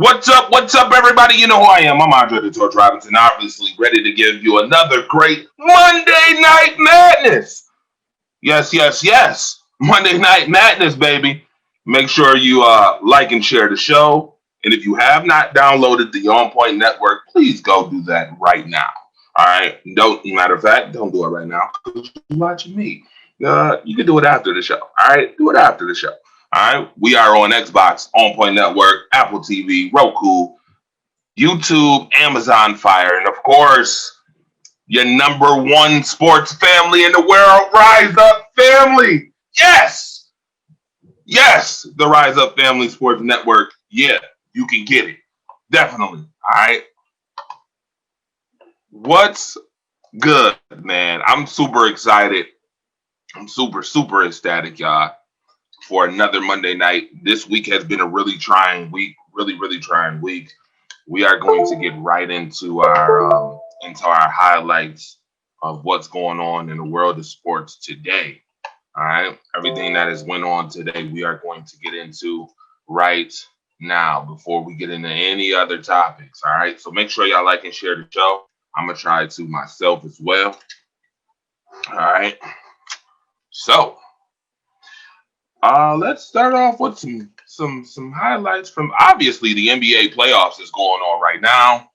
What's up, everybody? You know who I am. I'm Andre the Torch Robinson, obviously ready to give you another great Monday Night Madness. Yes. Monday Night Madness, baby. Make sure you like and share the show. And if you have not downloaded the OnPoint network, please go do that right now. All right. Don't matter of fact, don't do it right now because you're watching me. You can do it after the show. All right. Do it after the show. All right. We are on Xbox, OnPoint Network, Apple TV, Roku, YouTube, Amazon Fire, and of course, your number one sports family in the world, Rise Up Family. Yes, the Rise Up Family Sports Network. Yeah, you can get it. Definitely. All right. What's good, man? I'm super excited. I'm super ecstatic, y'all, for another Monday night. This week has been a really trying week, really trying week. We are going to get right into our highlights of what's going on in the world of sports today. All right, everything that has went on today, we are going to get into right now before we get into any other topics. All right, so make sure y'all like and share the show. I'm gonna try to myself as well. All right, so let's start off with some highlights from obviously the NBA playoffs is going on right now.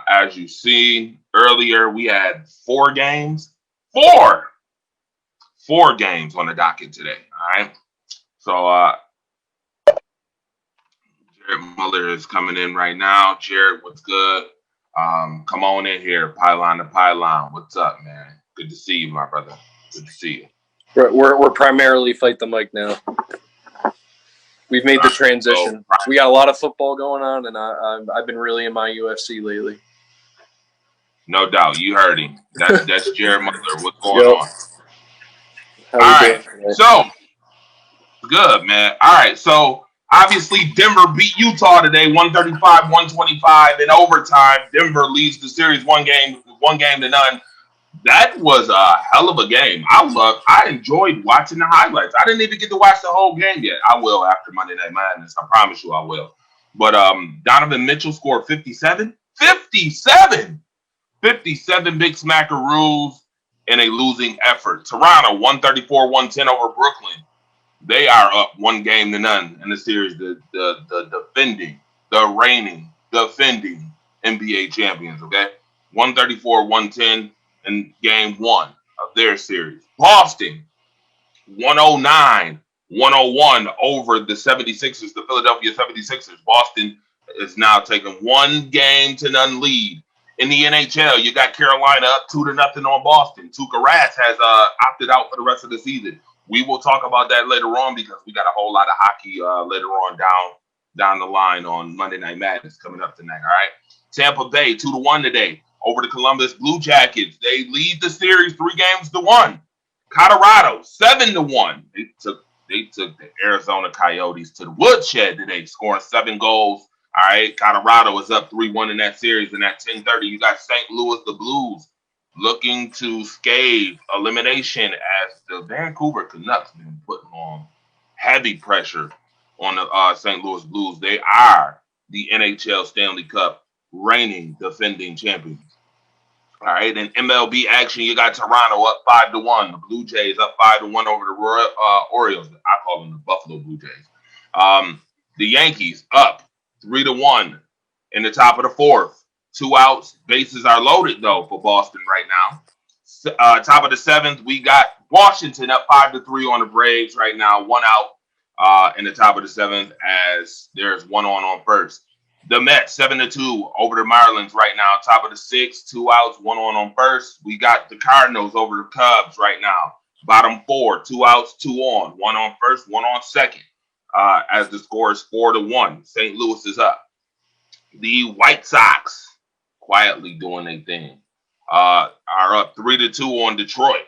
As you see earlier, we had four games on the docket today. All right. So Jared Muller is coming in right now. Jared, what's good? Come on in here, pylon to pylon. What's up, man? Good to see you, my brother. Good to see you. We're primarily fight the mic now. We've made the transition. We got a lot of football going on, and I've been really in my UFC lately. No doubt, you heard him. That's Jared Muller. What's going on? All right, so good, man. All right, so obviously Denver beat Utah today, 135-125 in overtime. Denver leads the series one game to none. That was a hell of a game. I enjoyed watching the highlights. I didn't even get to watch the whole game yet. I will after Monday Night Madness. I promise you I will. But Donovan Mitchell scored 57. 57 big smackaroos in a losing effort. Toronto 134-110 over Brooklyn. They are up one game to none in the series. The reigning, defending NBA champions. Okay, 134-110 in game one of their series. Boston 109-101 over the 76ers, the Philadelphia 76ers. Boston is now taking one game to none lead. In the NHL, you got Carolina up 2-0 on Boston. Tuukka Rask has opted out for the rest of the season. We will talk about that later on because we got a whole lot of hockey later on down the line on Monday Night Madness coming up tonight. All right, Tampa Bay 2-1 today over the Columbus Blue Jackets. They lead the series 3-1. Colorado 7-1. They took the Arizona Coyotes to the woodshed today, scoring 7 goals. All right, Colorado is up 3-1 in that series. And at 10:30, you got St. Louis, the Blues, looking to scathe elimination as the Vancouver Canucks been putting on heavy pressure on the St. Louis Blues. They are the NHL Stanley Cup reigning defending champions. All right, in MLB action, you got Toronto up 5-1. The Blue Jays up 5-1 over the Orioles. I call them the Buffalo Blue Jays. The Yankees up 3-1 in the top of the fourth. 2 outs. Bases are loaded, though, for Boston right now. Top of the seventh, we got Washington up 5-3 on the Braves right now. 1 out in the top of the seventh as there's 1 on first. The Mets 7-2 over the Marlins right now. Top of the sixth, 2 outs, 1 on first. We got the Cardinals over the Cubs right now. Bottom 4, 2 outs, 2 on. 1 on first, 1 on second. As the score is 4-1. St. Louis is up. The White Sox quietly doing their thing. Are up 3-2 on Detroit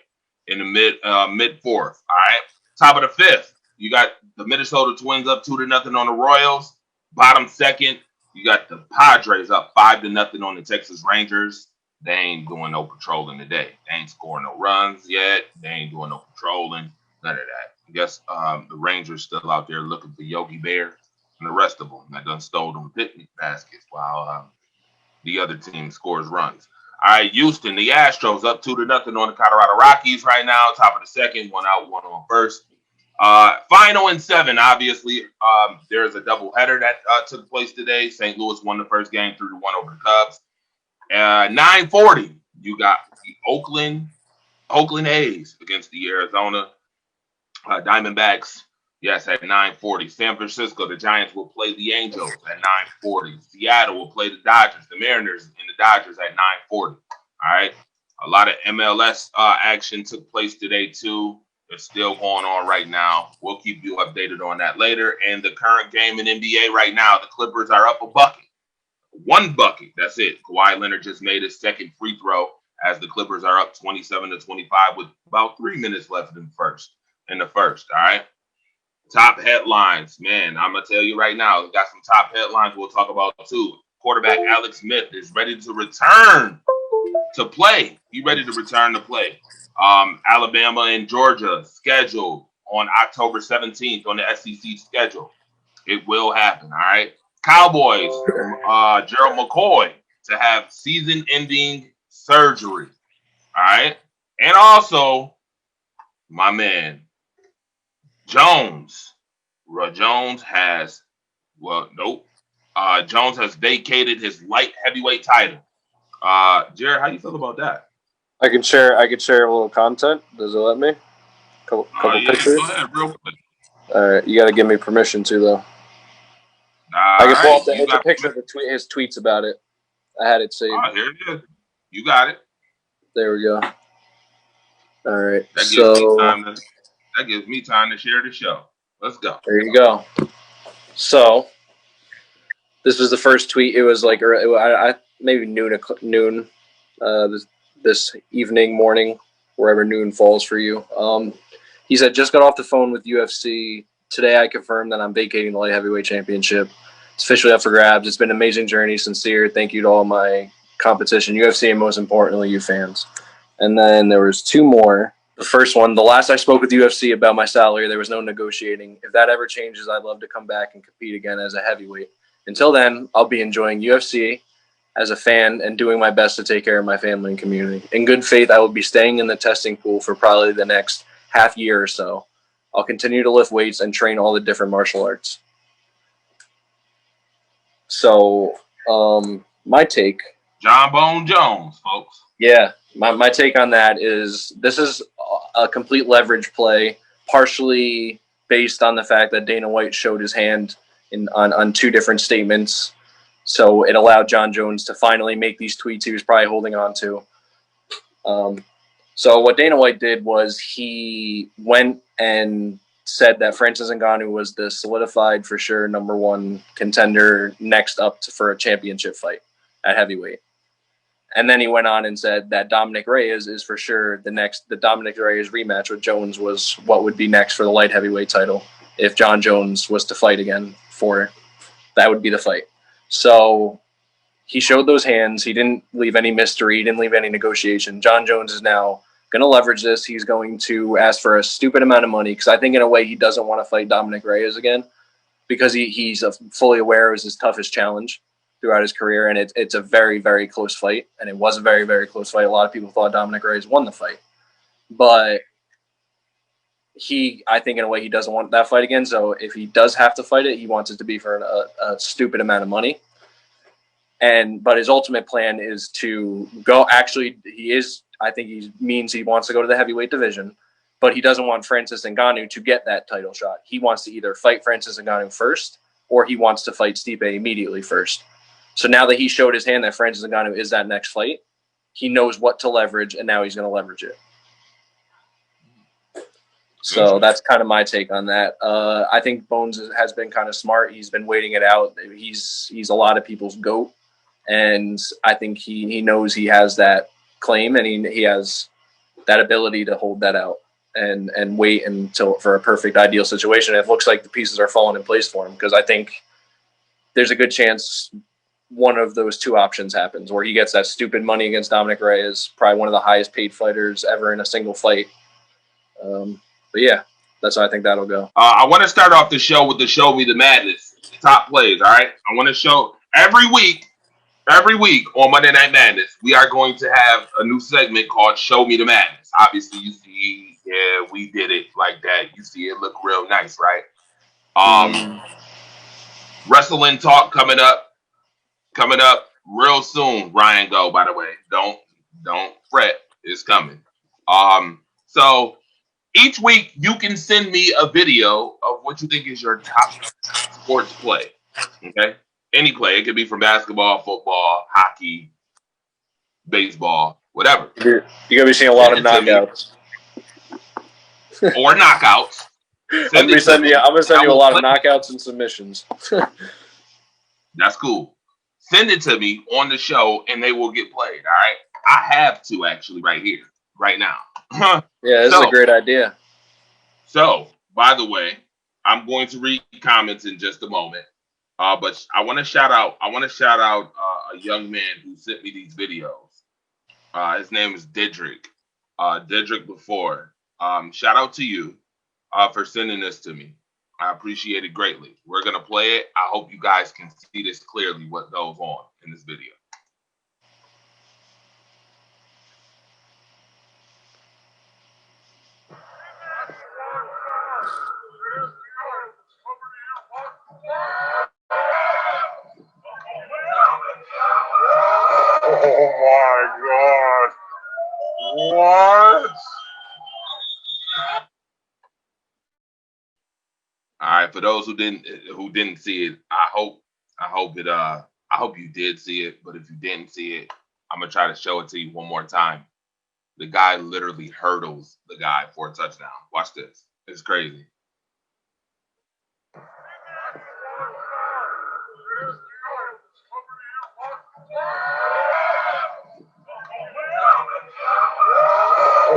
in the mid fourth. All right. Top of the fifth, you got the Minnesota Twins up 2-0 on the Royals. Bottom second, you got the Padres up 5-0 on the Texas Rangers. They ain't doing no patrolling today. They ain't scoring no runs yet. They ain't doing no patrolling. None of that. I guess the Rangers still out there looking for Yogi Bear. and the rest of them that done stole them picnic baskets while the other team scores runs. All right, Houston, the Astros up 2-0 on the Colorado Rockies right now. Top of the second, one out, one on first. Final in 7, obviously. There's a doubleheader that took place today. St. Louis won the first game 3-1 over the Cubs. 9:40, you got the Oakland A's against the Arizona Diamondbacks. Yes, at 9:40. San Francisco, the Giants will play the Angels at 9:40. Seattle will play the Dodgers, the Mariners, and the Dodgers at 9:40. All right. A lot of MLS action took place today, too. It's still going on right now. We'll keep you updated on that later. And the current game in NBA right now, the Clippers are up a bucket. 1 bucket. That's it. Kawhi Leonard just made his second free throw as the Clippers are up 27-25 with about 3 minutes left in the first. All right. Top headlines, man. I'm gonna tell you right now. We got some top headlines we'll talk about too. Quarterback Alex Smith is ready to return to play. He's ready to return to play. Alabama and Georgia scheduled on October 17th on the SEC schedule. It will happen. All right. Cowboys, Gerald McCoy to have season-ending surgery. All right. And also, my man, Jones has vacated his light heavyweight title. Jared, how you feel about that? I can share a little content. Does it let me? Couple pictures. Go ahead, real quick. All right, you got to give me permission to though. I can pull up it's a picture of his tweets about it. I had it saved. Here it is. You got it. There we go. All right. That gives me time to share the show. Let's go. There you go. So, this was the first tweet. It was like maybe noon. This evening, morning, wherever noon falls for you. He said, "Just got off the phone with UFC. Today I confirmed that I'm vacating the light heavyweight championship. It's officially up for grabs. It's been an amazing journey. Sincere. Thank you to all my competition, UFC, and most importantly, you fans." And then there was 2 more. The first one, the last I spoke with UFC about my salary, there was no negotiating. If that ever changes, I'd love to come back and compete again as a heavyweight. Until then, I'll be enjoying UFC as a fan and doing my best to take care of my family and community. In good faith, I will be staying in the testing pool for probably the next half year or so. I'll continue to lift weights and train all the different martial arts. So, my take. Jon Bone Jones, folks. Yeah, my take on that is this is a complete leverage play, partially based on the fact that Dana White showed his hand on 2 different statements. So it allowed Jon Jones to finally make these tweets he was probably holding on to. So what Dana White did was he went and said that Francis Ngannou was the solidified, for sure, number 1 contender next up for a championship fight at heavyweight. And then he went on and said that Dominic Reyes is for sure the Dominic Reyes rematch with Jones was what would be next for the light heavyweight title. If Jon Jones was to fight again that would be the fight. So he showed those hands. He didn't leave any mystery. He didn't leave any negotiation. Jon Jones is now going to leverage this. He's going to ask for a stupid amount of money because I think in a way he doesn't want to fight Dominic Reyes again because he's fully aware it was his toughest challenge throughout his career, and it's a very, very close fight, and it was a very, very close fight. A lot of people thought Dominic Reyes won the fight, but I think in a way he doesn't want that fight again, so if he does have to fight it, he wants it to be for a stupid amount of money. But his ultimate plan is to go, actually, I think he means he wants to go to the heavyweight division, but he doesn't want Francis Ngannou to get that title shot. He wants to either fight Francis Ngannou first, or he wants to fight Stipe immediately first. So now that he showed his hand that Francis Ngannou is that next fight, he knows what to leverage, and now he's going to leverage it. So that's kind of my take on that. I think Bones has been kind of smart. He's been waiting it out. He's a lot of people's GOAT, and I think he knows he has that claim, and he has that ability to hold that out and wait until for a perfect ideal situation. It looks like the pieces are falling in place for him because I think there's a good chance one of those 2 options happens where he gets that stupid money against Dominic Reyes, probably one of the highest paid fighters ever in a single fight. But yeah, that's how I think that'll go. I want to start off the show with the Show Me the Madness. top plays. All right. I want to show every week. Every week on Monday Night Madness, we are going to have a new segment called Show Me the Madness. Obviously, you see, yeah, we did it like that. You see it look real nice, right? Wrestling talk coming up real soon. Ryan Go, by the way. Don't fret. It's coming. So each week you can send me a video of what you think is your top sports play. Okay? Any play. It could be from basketball, football, hockey, baseball, whatever. You're gonna be seeing a lot of knockouts. Or knockouts. I'm gonna send you a lot of knockouts and submissions. That's cool. Send it to me on the show and they will get played. All right. I have to actually right here, right now. Yeah, this is a great idea. So, by the way, I'm going to read comments in just a moment. But I want to shout out a young man who sent me these videos. His name is Didrik. Didrik before. Shout out to you for sending this to me. I appreciate it greatly. We're going to play it. I hope you guys can see this clearly, what goes on in this video. Oh my God. What? All right, for those who didn't see it, I hope you did see it, but if you didn't see it, I'm going to try to show it to you one more time. The guy literally hurdles the guy for a touchdown. Watch this. It's crazy.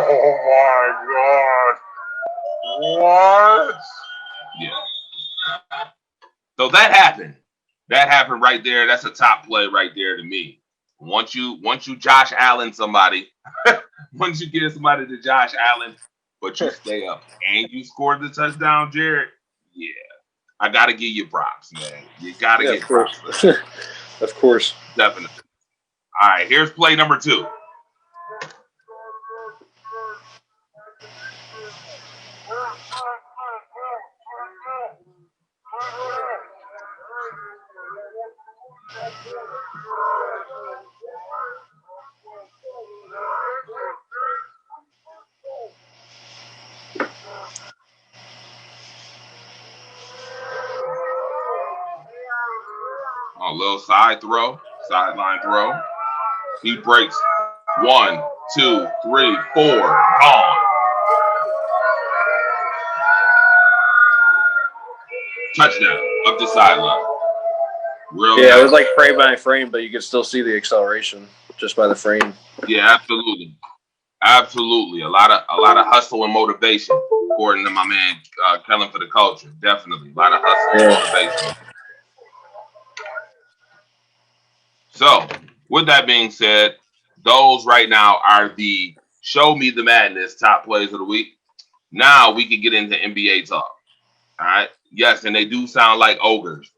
Oh my God. What? Yeah. So that happened. That happened right there. That's a top play right there to me. Once you Josh Allen somebody, once you get somebody to Josh Allen, but you stay up and you scored the touchdown, Jared, yeah. I gotta give you props, man. You gotta get props. Of course. Definitely. All right, here's play number 2. A little sideline throw. He breaks 1, 2, 3, 4, gone. Touchdown up the sideline. It was like frame by frame, but you could still see the acceleration just by the frame. Yeah, absolutely. Absolutely. A lot of hustle and motivation, according to my man Kellen for the culture. Definitely. A lot of hustle and motivation. So, with that being said, those right now are the Show Me the Madness top plays of the week. Now we can get into NBA talk. All right. Yes, and they do sound like ogres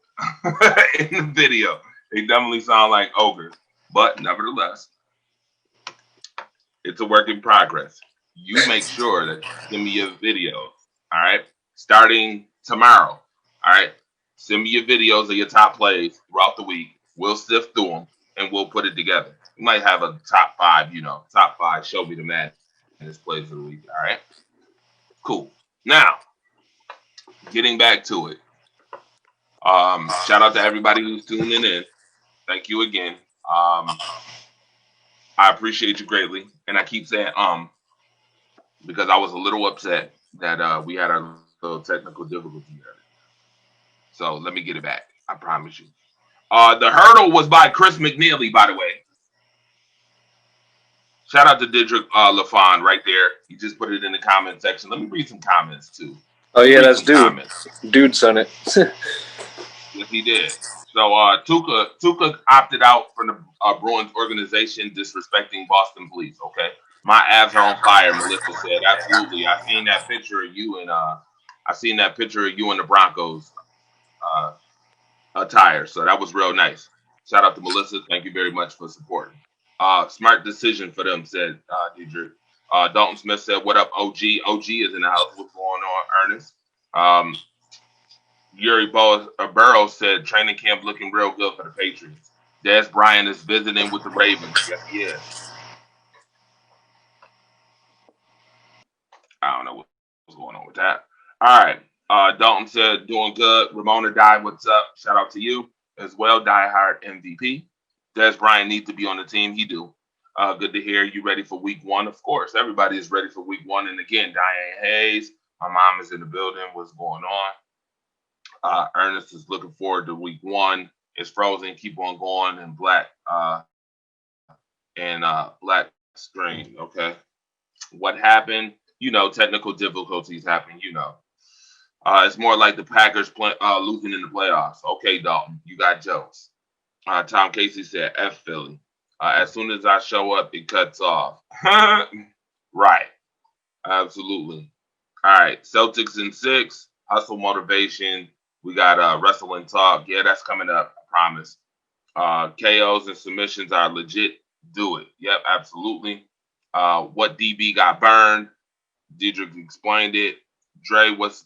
in the video. They definitely sound like ogres. But nevertheless, it's a work in progress. You make sure that you send me your videos. All right. Starting tomorrow. All right. Send me your videos of your top plays throughout the week. We'll sift through them and we'll put it together. We might have a top 5, top 5 Show Me the Madness plays of the week. All right. Cool. Now, getting back to it. Shout out to everybody who's tuning in. Thank you again. I appreciate you greatly. And I keep saying because I was a little upset that we had a little technical difficulty there. So let me get it back. I promise you. The hurdle was by Chris McNeely, by the way. Shout out to Didrik LaFon right there. He just put it in the comment section. Let me read some comments too. Oh yeah, that's Dude. Comments. Dude sent it. Yes, he did. So Tuca opted out from the Bruins organization, disrespecting Boston police. Okay, my abs are on fire. Melissa said, absolutely. I seen that picture of you and the Broncos. attire. So that was real nice. Shout out to Melissa. Thank you very much for supporting. Smart decision for them, said Deidre. Dalton Smith said, "What up, OG? OG is in the house. What's going on, Ernest?" Um, Burrows said, "Training camp looking real good for the Patriots." Des Bryant is visiting with the Ravens. Yes, he is. I don't know what's going on with that. All right. Dalton said, "Doing good." Ramona died. What's up? Shout out to you as well. Die Hard MVP. Des Bryant needs to be on the team. He do. Good to hear you ready for week one. Of course, everybody is ready for week one. And again, Diane Hayes, my mom is in the building. What's going on? Ernest is looking forward to week one. It's Frozen. Keep on going in black black screen. Okay. What happened? Technical difficulties happen. It's more like the Packers losing in the playoffs. Okay, Dalton, you got jokes. Tom Casey said, "F Philly. As soon as I show up, it cuts off." Right. Absolutely. All right. Celtics in 6. Hustle motivation. We got wrestling talk. Yeah, that's coming up. I promise. KOs and submissions are legit. Do it. Yep, absolutely. What DB got burned? Diedrich explained it. Dre, what's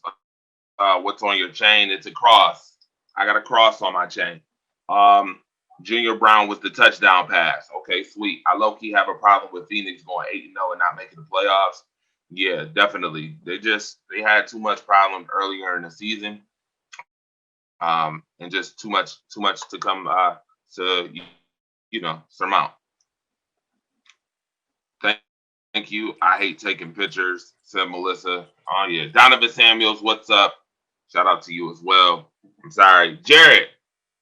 on your chain? It's a cross. I got a cross on my chain. Junior Brown was the touchdown pass. Okay, sweet. I low-key have a problem with Phoenix going 8-0 and not making the playoffs. Yeah, definitely. They had too much problem earlier in the season. And just too much to come to surmount. Thank you. I hate taking pictures, said Melissa. Oh yeah. Donovan Samuels, what's up? Shout out to you as well. I'm sorry. Jared,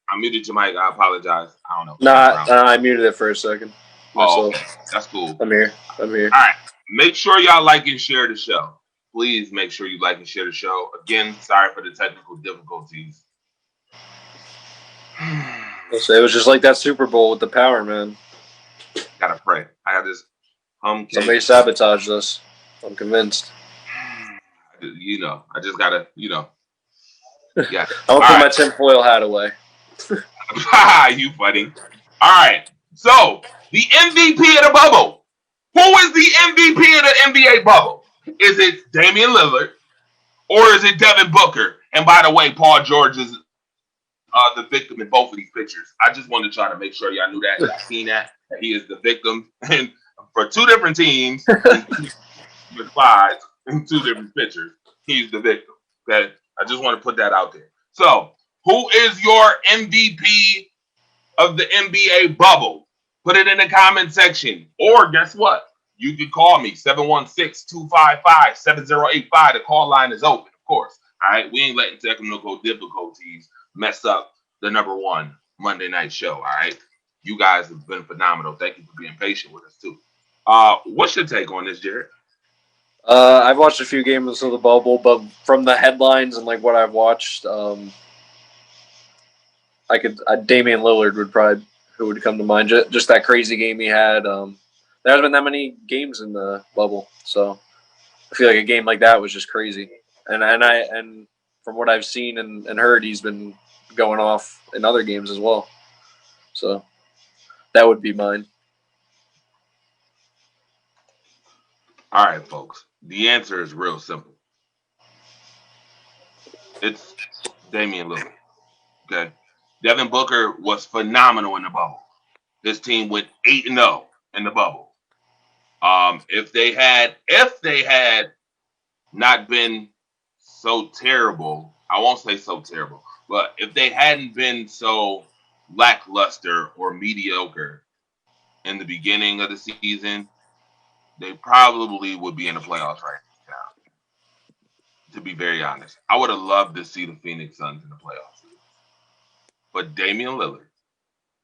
I muted your mic. I apologize. I don't know. Nah, I muted it for a second. Oh, okay. That's cool. I'm here. All right. Make sure y'all like and share the show. Please make sure you like and share the show. Again, sorry for the technical difficulties. It was just like that Super Bowl with the power, man. Gotta pray. I got this somebody sabotaged us. I'm convinced. I just gotta, Yeah. I'll put my tinfoil hat away. You funny. All right. So the MVP of the bubble. Who is the MVP of the NBA bubble? Is it Damian Lillard or is it Devin Booker? And by the way, Paul George is the victim in both of these pictures. I just wanted to try to make sure y'all knew that. Y'all seen that he is the victim, and for two different teams, with five in two different pictures, he's the victim. Okay, I just want to put that out there. So, who is your MVP of the NBA bubble? Put it in the comment section, or guess what? You can call me 716-255-7085. The call line is open, of course. All right, we ain't letting technical difficulties mess up the number one Monday night show. All right, you guys have been phenomenal. Thank you for being patient with us too. What's your take on this, Jared? I've watched a few games of the bubble, but from the headlines and like what I've watched, Damian Lillard would probably who would come to mind. Just that crazy game he had. There hasn't been that many games in the bubble, so I feel like a game like that was just crazy. And from what I've seen and heard, he's been going off in other games as well. So that would be mine. All right, folks. The answer is real simple. It's Damian Lillard. Okay. Devin Booker was phenomenal in the bubble. His team went 8-0 in the bubble. If they had not been so terrible, I won't say so terrible, but if they hadn't been so lackluster or mediocre in the beginning of the season, they probably would be in the playoffs right now. To be very honest, I would have loved to see the Phoenix Suns in the playoffs. But Damian Lillard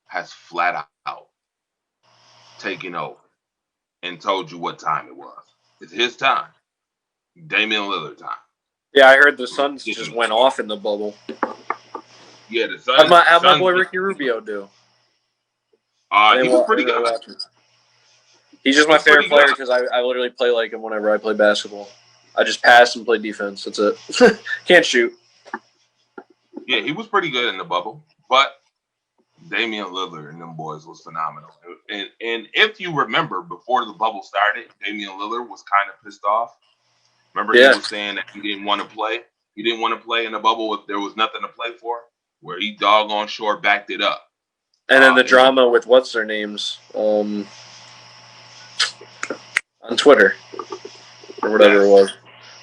has flat out taken over and told you what time it was. It's his time. Damian Lillard time. Yeah, I heard the Suns just went off in the bubble. Yeah, the Suns. How'd my boy Ricky Rubio do? He was pretty good. He's just my favorite player because I literally play like him whenever I play basketball. I just pass and play defense. That's it. Can't shoot. Yeah, he was pretty good in the bubble. But Damian Lillard and them boys was phenomenal. And if you remember, before the bubble started, Damian Lillard was kind of pissed off. Remember, he Yeah. was saying that he didn't want to play. He didn't want to play in the bubble if there was nothing to play for. Where he doggone sure backed it up. And then the And drama with what's their names on Twitter or whatever it was.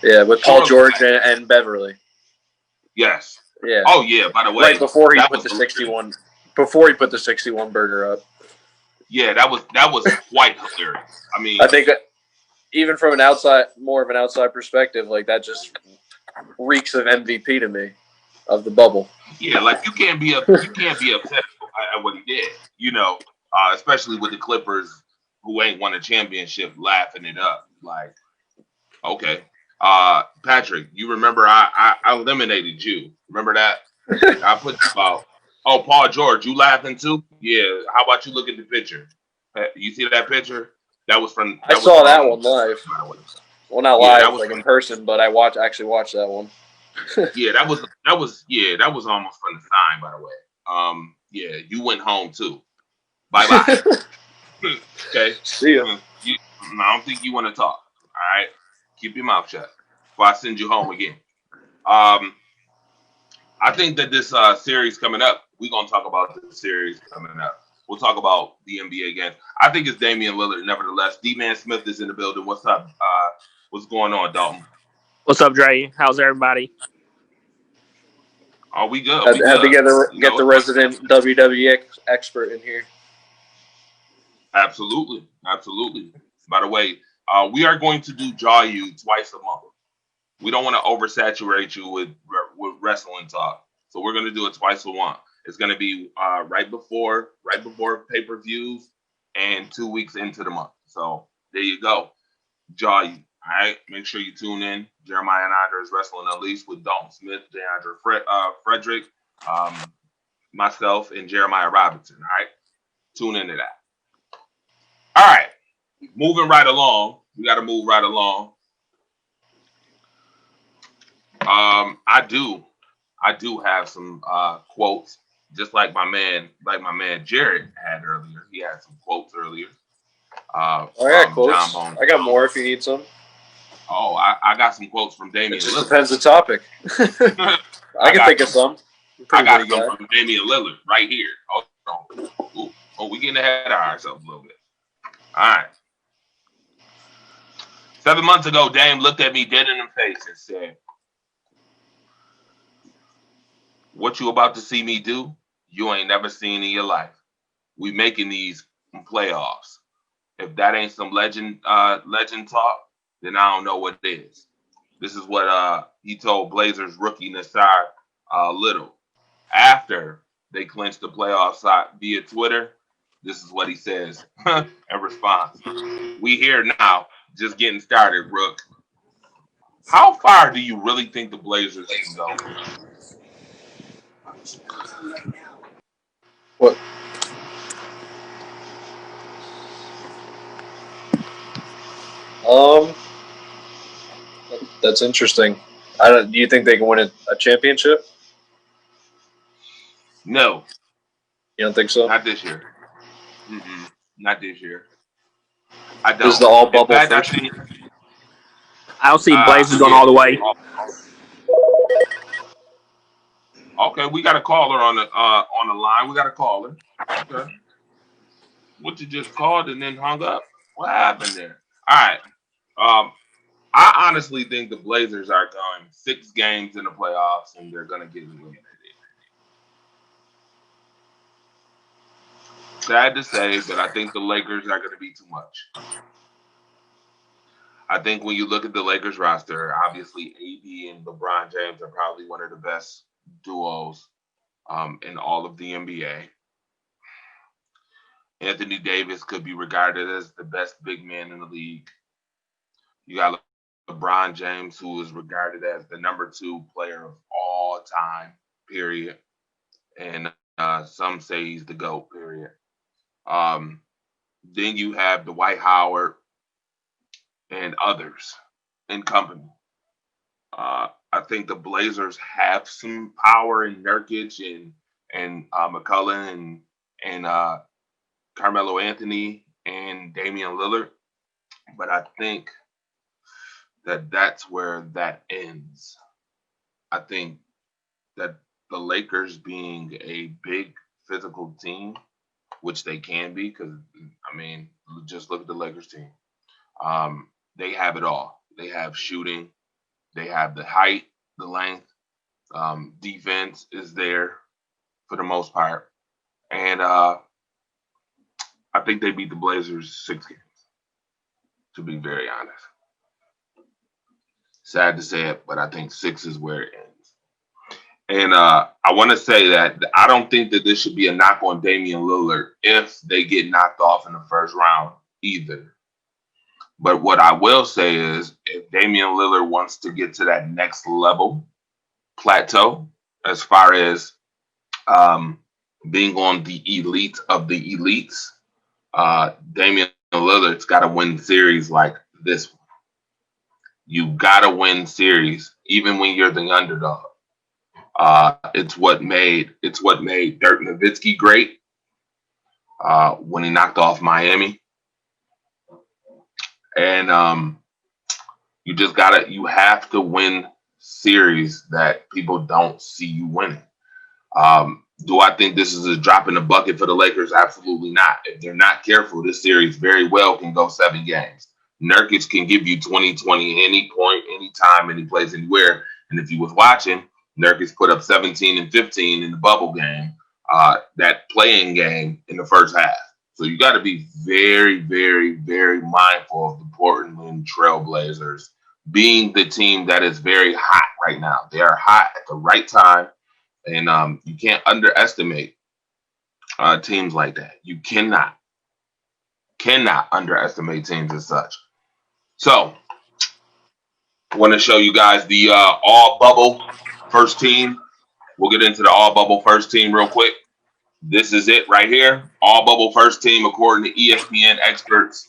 Yeah, with Paul George and Beverly. Yes. Yeah. Oh yeah. By the way, right before he that put was the 61. Before he put the 61 burger up. Yeah, that was quite hilarious. I mean, I think even from more of an outside perspective, like that just reeks of MVP to me of the bubble. Yeah, like you can't be upset at what he did. Especially with the Clippers who ain't won a championship, laughing it up. Like, okay, Patrick, you remember I eliminated you. Remember that? I put you out. Oh, Paul George, you laughing too? Yeah. How about you look at the picture? You see that picture? That was from. I saw that one live. Well, not live, that was like in person, but I actually watched that one. Yeah, that was almost from the sign, by the way. Yeah, you went home too. Bye bye. Okay. See ya. I don't think you want to talk. All right. Keep your mouth shut before I send you home again. I think that this series coming up, we're gonna talk about the series coming up. We'll talk about the NBA again. I think it's Damian Lillard, nevertheless. D-Man Smith is in the building. What's up? What's going on, Dalton? What's up, Dre? How's everybody? Oh, we good. Had to get the resident WWE expert in here. Absolutely. By the way, we are going to do Jaw You twice a month. We don't want to oversaturate you with wrestling talk, so we're going to do it twice a month. It's going to be right before pay-per-views and 2 weeks into the month. So there you go, Jaw You. All right, make sure you tune in. Jeremiah and Andre's Wrestling Unleashed with Dalton Smith, DeAndre Frederick, myself, and Jeremiah Robinson. All right, tune into that. All right, moving right along. We got to move right along. I do have some quotes, just like my man Jared had earlier. He had some quotes earlier. I got quotes. I got more if you need some. Oh, I got some quotes from Damian Lillard. Depends the topic. I can think of some. I got some from Damian Lillard right here. Oh, we getting ahead of ourselves a little bit. All right. 7 months ago, Dame looked at me dead in the face and said, "What you about to see me do, you ain't never seen in your life. We making these playoffs. If that ain't some legend talk, then I don't know what it is." This is what he told Blazers rookie Nassar Little after they clinched the playoffs via Twitter. This is what he says in response. "We here now, just getting started, Rook. How far do you really think the Blazers can go?" What? That's interesting. Do you think they can win a championship? No. You don't think so? Not this year. Not this year. I don't. This is the all bubble fact, first. I don't see Blazers going all the way. Okay, we got a caller on the line. We got a caller. Okay. What, you just called and then hung up? What happened there? All right. I honestly think the Blazers are going 6 games in the playoffs and they're going to get eliminated. Sad to say, but I think the Lakers are going to be too much. I think when you look at the Lakers roster, obviously AD and LeBron James are probably one of the best duos in all of the NBA. Anthony Davis could be regarded as the best big man in the league. You got LeBron James, who is regarded as the number 2 player of all time, period. And some say he's the GOAT, period. Then you have Dwight Howard and others in company. I think the Blazers have some power in Nurkic and McCullough and Carmelo Anthony and Damian Lillard. But I think that's where that ends. I think that the Lakers being a big physical team, which they can be, because I mean, just look at the Lakers team. They have it all. They have shooting. They have the height, the length. Defense is there for the most part, and I think they beat the Blazers 6 games. To be very honest, sad to say it, but I think 6 is where it ends. And I want to say that I don't think that this should be a knock on Damian Lillard if they get knocked off in the first round either. But what I will say is if Damian Lillard wants to get to that next level plateau as far as being on the elite of the elites, Damian Lillard's got to win series like this one. You got to win series even when you're the underdog. It's what made Dirk Nowitzki great when he knocked off Miami. And you have to win series that people don't see you winning. Do I think this is a drop in the bucket for the Lakers? Absolutely not. If they're not careful, this series very well can go 7 games. Nurkic can give you 20-20 any point, anytime, any place, anywhere. And if you was watching, Nurkic put up 17 and 15 in the bubble game, that playing game in the first half. So you got to be very, very, very mindful of the Portland Trailblazers being the team that is very hot right now. They are hot at the right time, and you can't underestimate teams like that. You cannot underestimate teams as such. So I want to show you guys the all bubble first team. We'll get into the all bubble first team real quick. This is it right here. All bubble first team according to ESPN experts.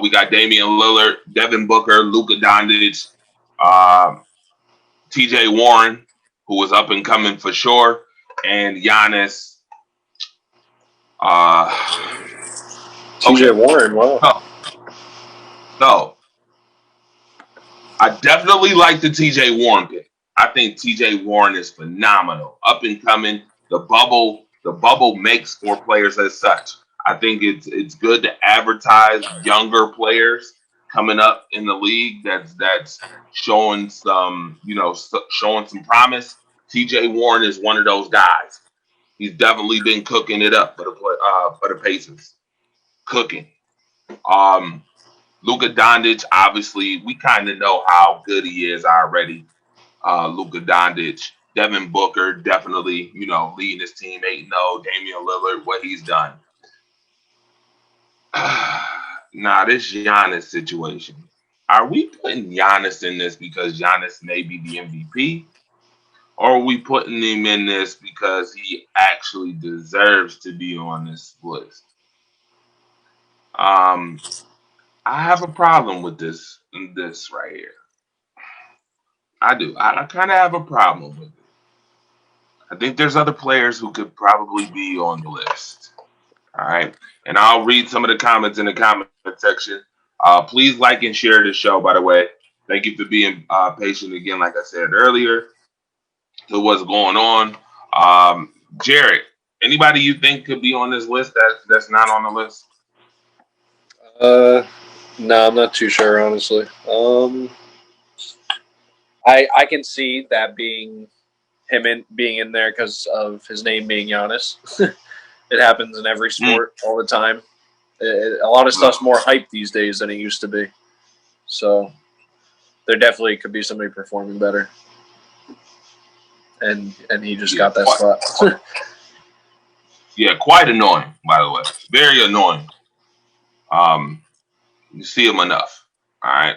We got Damian Lillard, Devin Booker, Luka Doncic, TJ Warren, who was up and coming for sure, and Giannis. TJ Warren, wow. No. I definitely like the TJ Warren pick. I think TJ Warren is phenomenal. Up and coming. The bubble makes for players as such. I think it's good to advertise younger players coming up in the league that's showing some promise. TJ Warren is one of those guys. He's definitely been cooking it up for the Pacers. Cooking. Luka Doncic, obviously, we kind of know how good he is already. Luka Doncic, Devin Booker, definitely, leading his team 8-0. Damian Lillard, what he's done. This Giannis situation. Are we putting Giannis in this because Giannis may be the MVP? Or are we putting him in this because he actually deserves to be on this list? I have a problem with this right here. I do. I kind of have a problem with it. I think there's other players who could probably be on the list. All right. And I'll read some of the comments in the comment section. Please like and share the show, by the way. Thank you for being patient again, like I said earlier, to what's going on. Jared, anybody you think could be on this list that's not on the list? No, I'm not too sure, honestly. I can see that being in there because of his name being Giannis. It happens in every sport all the time. A lot of stuff's more hype these days than it used to be. So there definitely could be somebody performing better. And he just got that spot. Yeah, quite annoying, by the way. Very annoying. You see him enough. All right.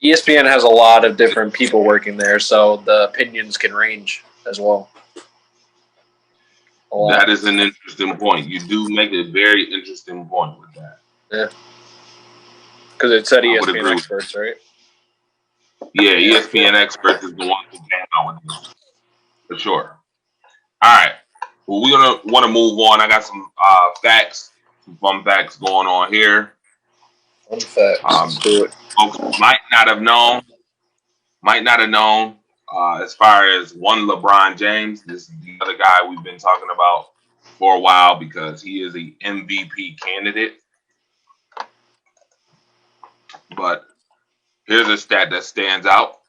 ESPN has a lot of different people working there, so the opinions can range as well. That is an interesting point. You do make a very interesting point with that. Yeah. Because it said ESPN experts, right? Yeah, ESPN experts is the one who came out with this. For sure. All right. Well, we're gonna want to move on. I got some facts, some fun facts going on here. Fun facts. Let's do it. Folks might not have known. As far as one LeBron James, this is the other guy we've been talking about for a while because he is the MVP candidate. But here's a stat that stands out.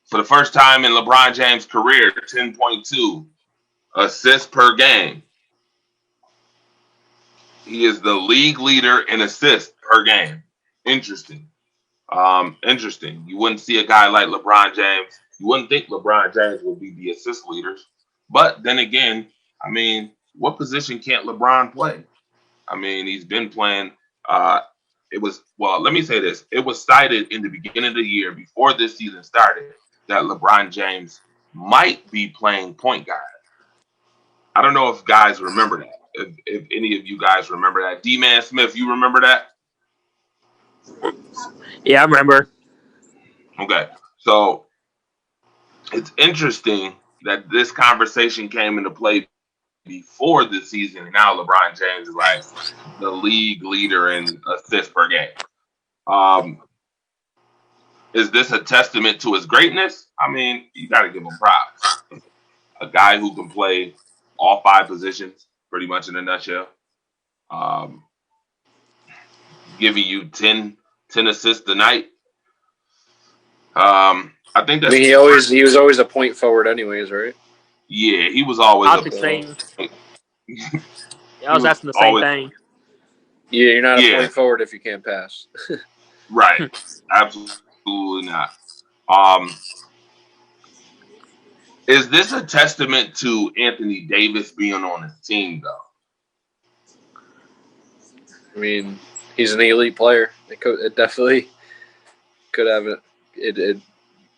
For the first time in LeBron James' career, 10.2 assists per game. He is the league leader in assists per game. Interesting. Interesting. You wouldn't see a guy like LeBron James. You wouldn't think LeBron James would be the assist leaders. But then again, I mean, what position can't LeBron play? I mean, he's been playing. Let me say this. It was cited in the beginning of the year before this season started that LeBron James might be playing point guard. I don't know if guys remember that. If any of you guys remember that. D-Man Smith, you remember that? Yeah, I remember. Okay. So it's interesting that this conversation came into play before this season, and now LeBron James is like the league leader in assists per game. Is this a testament to his greatness? I mean, you got to give him props. A guy who can play all 5 positions, pretty much in a nutshell. Giving you 10 assists a night. I think that's. I mean, he was always a point forward, anyways, right? Yeah, he was always I was asking the same thing. Yeah, you're not a point forward if you can't pass. Right. Absolutely not. Is this a testament to Anthony Davis being on his team, though? I mean, he's an elite player. It definitely could have it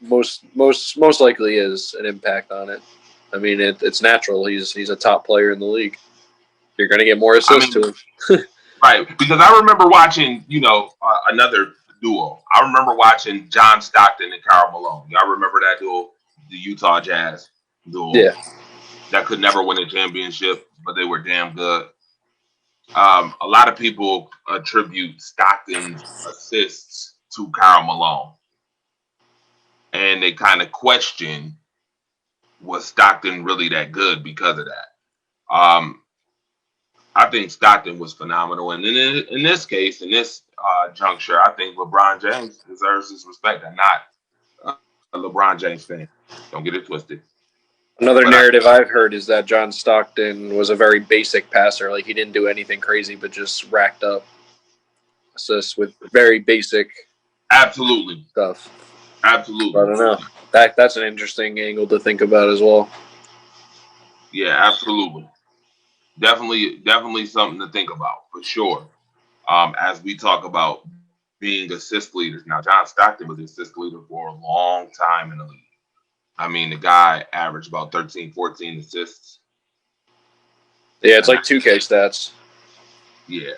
most likely is an impact on it. I mean, it's natural. He's a top player in the league. You're going to get more assists to him. Right, because I remember watching, another duo. I remember watching John Stockton and Karl Malone. Y'all remember that duo, the Utah Jazz duo? Yeah. That could never win a championship, but they were damn good. A lot of people attribute Stockton's assists to Karl Malone. And they kind of question, was Stockton really that good because of that? I think Stockton was phenomenal. And in this case, in this juncture, I think LeBron James deserves his respect. I'm not a LeBron James fan. Don't get it twisted. Another narrative I've heard is that John Stockton was a very basic passer. Like, he didn't do anything crazy, but just racked up assists with very basic stuff. Absolutely. I don't know. That's an interesting angle to think about as well. Yeah, absolutely. Definitely something to think about, for sure. As we talk about being assist leaders. Now, John Stockton was the assist leader for a long time in the league. I mean, the guy averaged about 13, 14 assists. Yeah, it's like 2K stats. Yeah.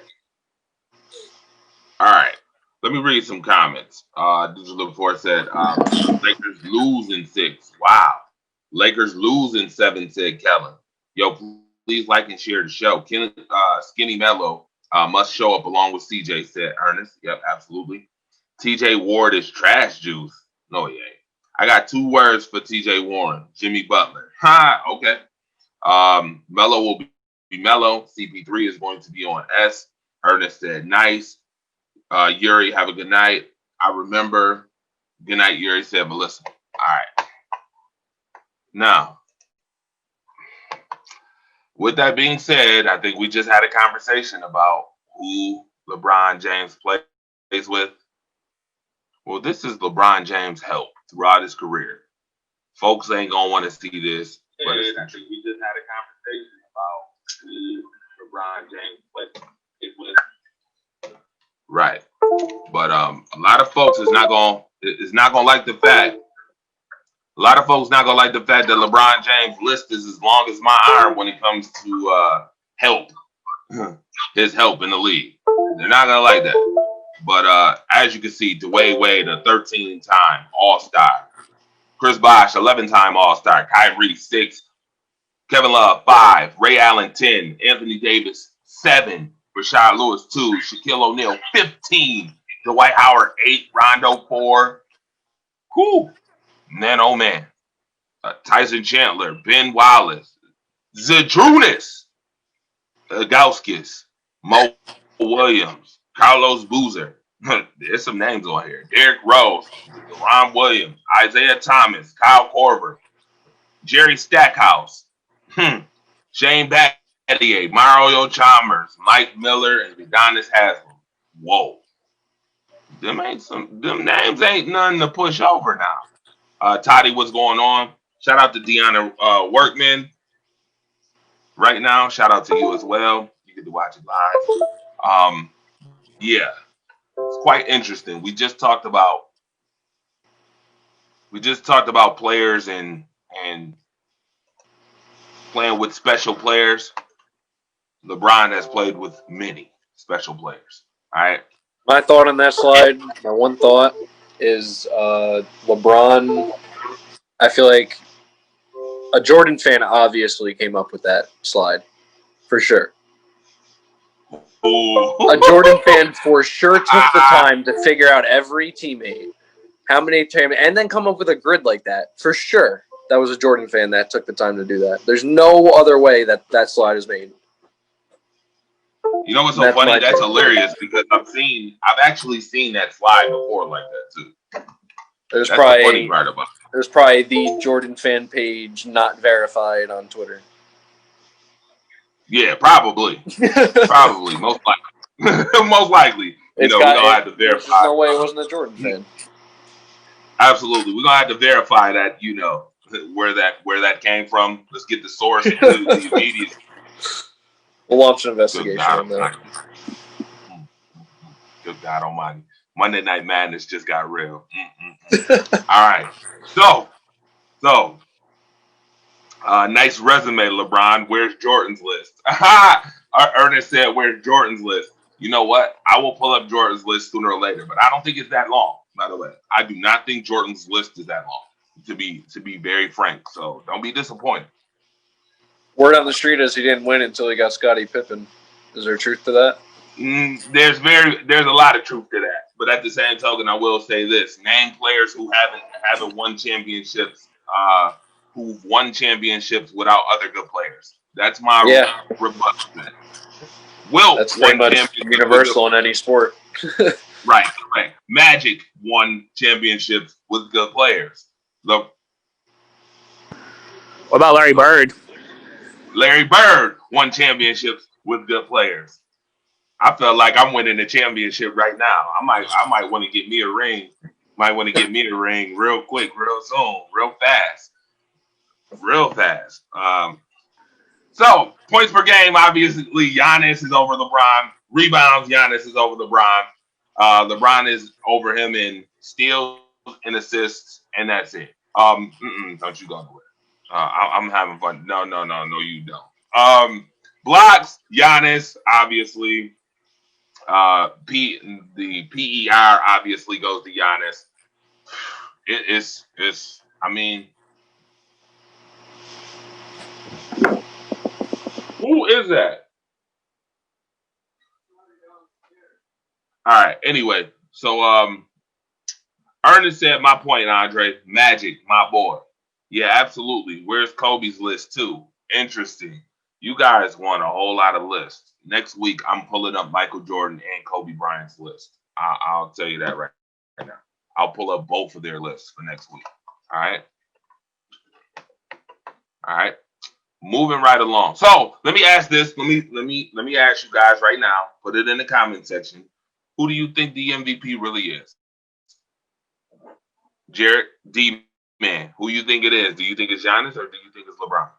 All right. Let me read some comments. Digital Report said, Lakers lose in 6. Wow. Lakers lose in 7, said Kellen. Yo, please like and share the show. Skinny Mello must show up along with CJ, said Ernest. Yep, absolutely. TJ Ward is trash juice. No, he ain't. I got 2 words for TJ Warren. Jimmy Butler. Ha, okay. Mello will be Mello. CP3 is going to be on S. Ernest said nice. Yuri, have a good night. I remember. Good night, Yuri, said Melissa. All right. Now, with that being said, I think we just had a conversation about who LeBron James plays with. Well, this is LeBron James' help throughout his career. Folks ain't going to want to see this, but I think we just had a conversation about who LeBron James plays with. Right. But a lot of folks is not going to like the fact. A lot of folks not going to like the fact that LeBron James' list is as long as my arm when it comes to help. His help in the league. They're not going to like that. But as you can see, Dwayne Wade, a 13-time All-Star. Chris Bosh, 11-time All-Star. Kyrie, 6. Kevin Love, 5. Ray Allen, 10. Anthony Davis, 7. Rashad Lewis, 2. Shaquille O'Neal, 15. Dwight Howard, 8. Rondo, 4. Whew. Man, oh man. Tyson Chandler, Ben Wallace, Zadrunas, Gauskis, Mo Williams, Carlos Boozer. There's some names on here. Derrick Rose, Deron Williams, Isaiah Thomas, Kyle Korver, Jerry Stackhouse, Shane Battier, Mario Chalmers, Mike Miller, and Udonis Haslem. Whoa. Them names ain't nothing to push over now. Toddy, what's going on? Shout out to Deanna Workman right now. Shout out to you as well. You get to watch it live. Yeah, it's quite interesting. We just talked about players and playing with special players. LeBron has played with many special players. All right. My thought on that slide, my one thought is LeBron. I feel like a Jordan fan obviously came up with that slide, for sure. Ooh. A Jordan fan for sure took the time to figure out every teammate, how many and then come up with a grid like that. For sure, that was a Jordan fan that took the time to do that. There's no other way that slide is made. You know what's so funny? That's hilarious because I've actually seen that slide before like that too. That's the funny part about it. There's probably the Jordan fan page not verified on Twitter. Yeah, probably. Probably. Most likely. Most likely. We don't have to verify. There's no way it wasn't a Jordan fan. Absolutely. We're gonna have to verify that, where that came from. Let's get the source the immediate. We'll launch an investigation on that. Good God Almighty. Monday Night Madness just got real. All right. So, nice resume, LeBron. Where's Jordan's list? Ernest said, where's Jordan's list? You know what? I will pull up Jordan's list sooner or later, but I don't think it's that long, by the way. I do not think Jordan's list is that long, to be very frank. So don't be disappointed. Word on the street is he didn't win until he got Scottie Pippen. Is there truth to that? There's a lot of truth to that. But at the same token, I will say this: name players who haven't won championships, who've won championships without other good players. That's my rebuttal. That's pretty much universal in any sport. Right. Magic won championships with good players. Look. What about Larry Bird? Larry Bird won championships with good players. I feel like I'm winning the championship right now. I might want to get me a ring. Might want to get me a ring real quick, real soon, real fast. So points per game, obviously, Giannis is over LeBron. Rebounds, Giannis is over LeBron. LeBron is over him in steals and assists, and that's it. Don't you go nowhere. I'm having fun. No, you don't. Blocks, Giannis, obviously. The PER obviously goes to Giannis. Who is that? All right. Anyway, so Ernest said my point, Andre. Magic, my boy. Yeah, absolutely. Where's Kobe's list too? Interesting. You guys want a whole lot of lists. Next week, I'm pulling up Michael Jordan and Kobe Bryant's list. I'll tell you that right now. I'll pull up both of their lists for next week. All right. Moving right along. So let me ask this. Let me ask you guys right now. Put it in the comment section. Who do you think the MVP really is? Jared D. Man, who you think it is? Do you think it's Giannis or do you think it's LeBron?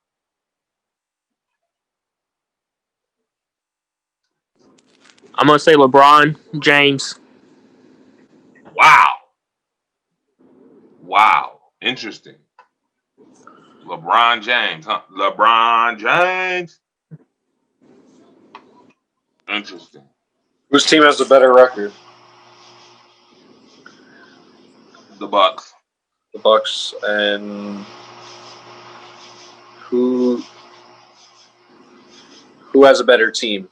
I'm going to say LeBron James. Wow. Interesting. LeBron James, huh? LeBron James. Interesting. Whose team has the better record? The Bucks. The Bucks. And who Who has a better team?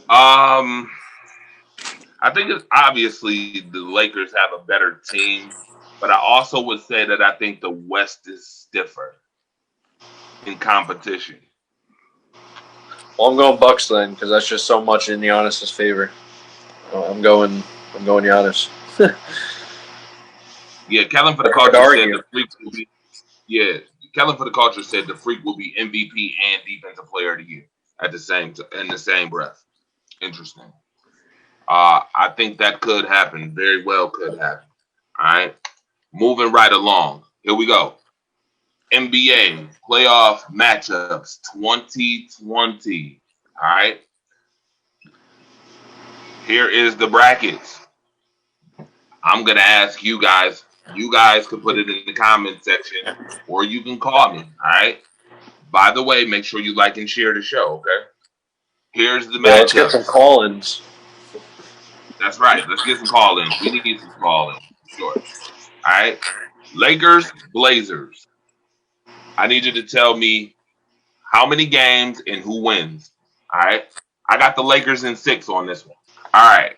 I think it's obviously the Lakers have a better team, but I also would say that I think the West is stiffer in competition. Well, I'm going Bucks then because that's just so much in Giannis's favor. I'm going Giannis. Yeah, Kellen for the Hard to culture said argue. the freak will be. Yeah, Kellen for the culture said the freak will be MVP and Defensive Player of the Year at the same in the same breath. Interesting. I think that could happen. Very well could happen. All right. Moving right along. Here we go. NBA playoff matchups 2020. All right. Here is the brackets. I'm going to ask you guys. You guys can put it in the comment section or you can call me. All right. By the way, make sure you like and share the show. Okay. Here's the Yeah, let's get some matchups. call-ins. That's right. Let's get some call-ins. We need some call-ins. Sure. All right. Lakers, Blazers. I need you to tell me how many games and who wins. All right. I got the Lakers in 6 on this one. All right.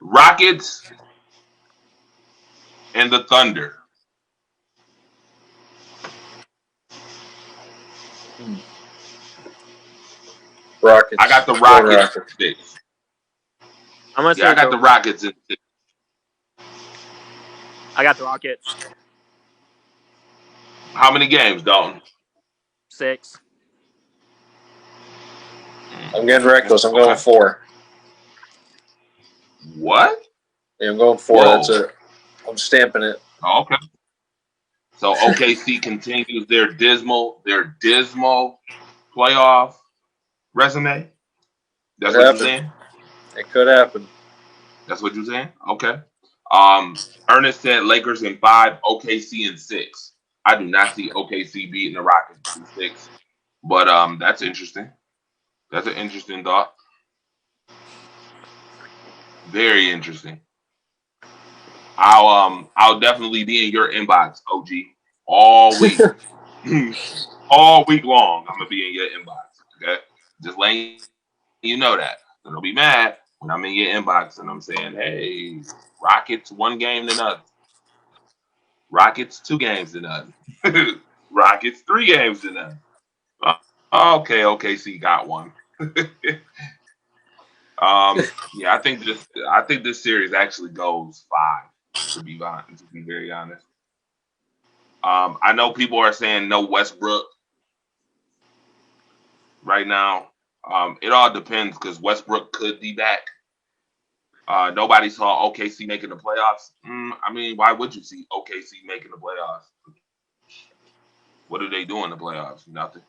Rockets and the Thunder. Rockets. I got the Rockets in 6. I'm gonna say Yeah, I got the Rockets in 6. I got the Rockets. How many games, Dalton? 6. I'm getting reckless. I'm going 4. What? Yeah, I'm going 4. Whoa. That's it. I'm stamping it. Okay. So OKC continues their dismal playoff resume. That's what you're saying? It could happen. That's what you're saying? Okay. Ernest said Lakers in 5, OKC in 6. I do not see OKC beating the Rockets in 6. But that's interesting. That's an interesting thought. Very interesting. I'll definitely be in your inbox, OG, all week. All week long, I'm gonna be in your inbox. Okay, just letting you know that. So don't be mad when I'm in your inbox and I'm saying, "Hey, Rockets 1 game to nothing. Rockets 2 games to nothing. Rockets 3 games to nothing." Okay, OKC got one. Yeah, I think this series actually goes 5. To be very honest. I know people are saying no Westbrook right now. It all depends because Westbrook could be back. Nobody saw OKC making the playoffs. I mean, why would you see OKC making the playoffs? What do they do in the playoffs? Nothing.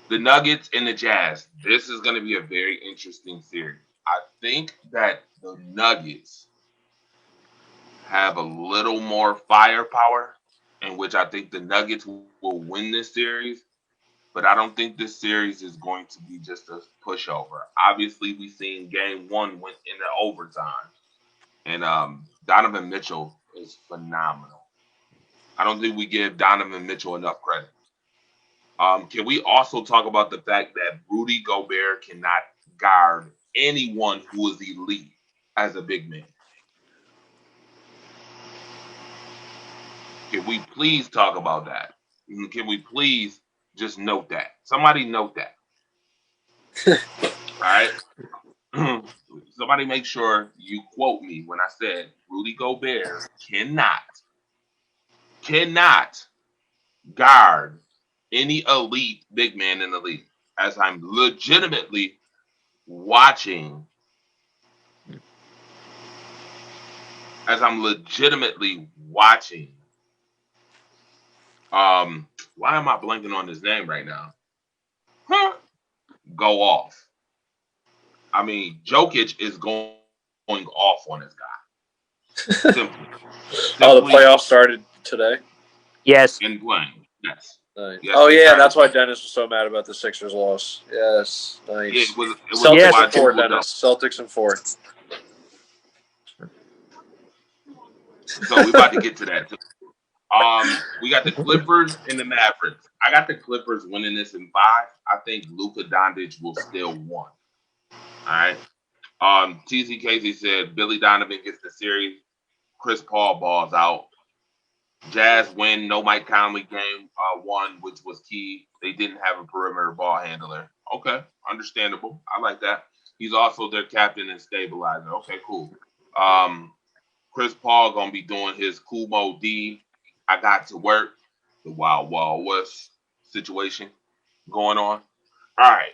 The Nuggets and the Jazz. This is going to be a very interesting series. I think that the Nuggets have a little more firepower, in which I think the Nuggets will win this series. But I don't think this series is going to be just a pushover. Obviously, we've seen Game 1 went into overtime, and Donovan Mitchell is phenomenal. I don't think we give Donovan Mitchell enough credit. Can we also talk about the fact that Rudy Gobert cannot guard anyone who is elite as a big man? Can we please talk about that? Can we please just note that? Somebody note that. All right. Somebody make sure you quote me when I said Rudy Gobert cannot guard any elite big man in the league. As I'm legitimately watching, why am I blanking on his name right now? Go off. I mean, Jokic is going off on this guy. Simply. Oh, the playoffs started today? Yes. In playing. Yes. Nice. Yes, Oh, yeah, that's why Dennis was so mad about the Sixers loss. Yes, nice. Yeah, it was Celtics in 4, Dennis. Celtics in 4. So we're about to get to that. We got the Clippers and the Mavericks. I got the Clippers winning this in 5. I think Luka Doncic will still win. All right. TC Casey said Billy Donovan gets the series. Chris Paul balls out. Jazz win. No Mike Conley game 1, which was key. They didn't have a perimeter ball handler. Okay, understandable. I like that. He's also their captain and stabilizer. Okay, cool. Chris Paul gonna be doing his Kumo D. I got to work. The Wild Wild West situation going on. All right,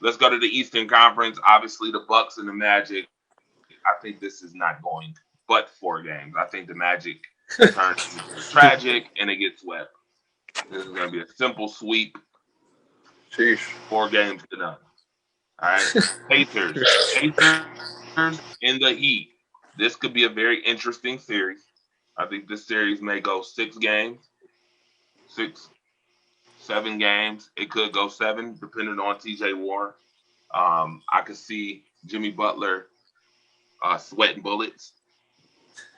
let's go to the Eastern Conference. Obviously, the Bucks and the Magic. I think this is not going but 4 games. I think the Magic turns into tragic and it gets swept. This is going to be a simple sweep. Sheesh. 4 games to none. All right. Pacers in the Heat. This could be a very interesting series. I think this series may go 6 games, 6, 7 games. It could go 7, depending on TJ Warren. I could see Jimmy Butler sweating bullets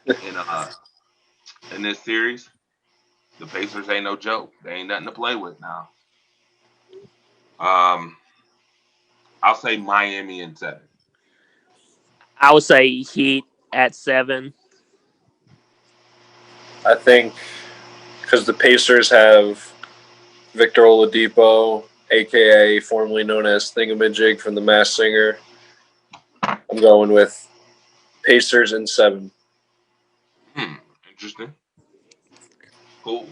in this series. The Pacers ain't no joke. They ain't nothing to play with now. I'll say Miami in 7. I would say Heat at 7. I think because the Pacers have Victor Oladipo, a.k.a. formerly known as Thingamajig from The Masked Singer. I'm going with Pacers in 7. Interesting. Cool.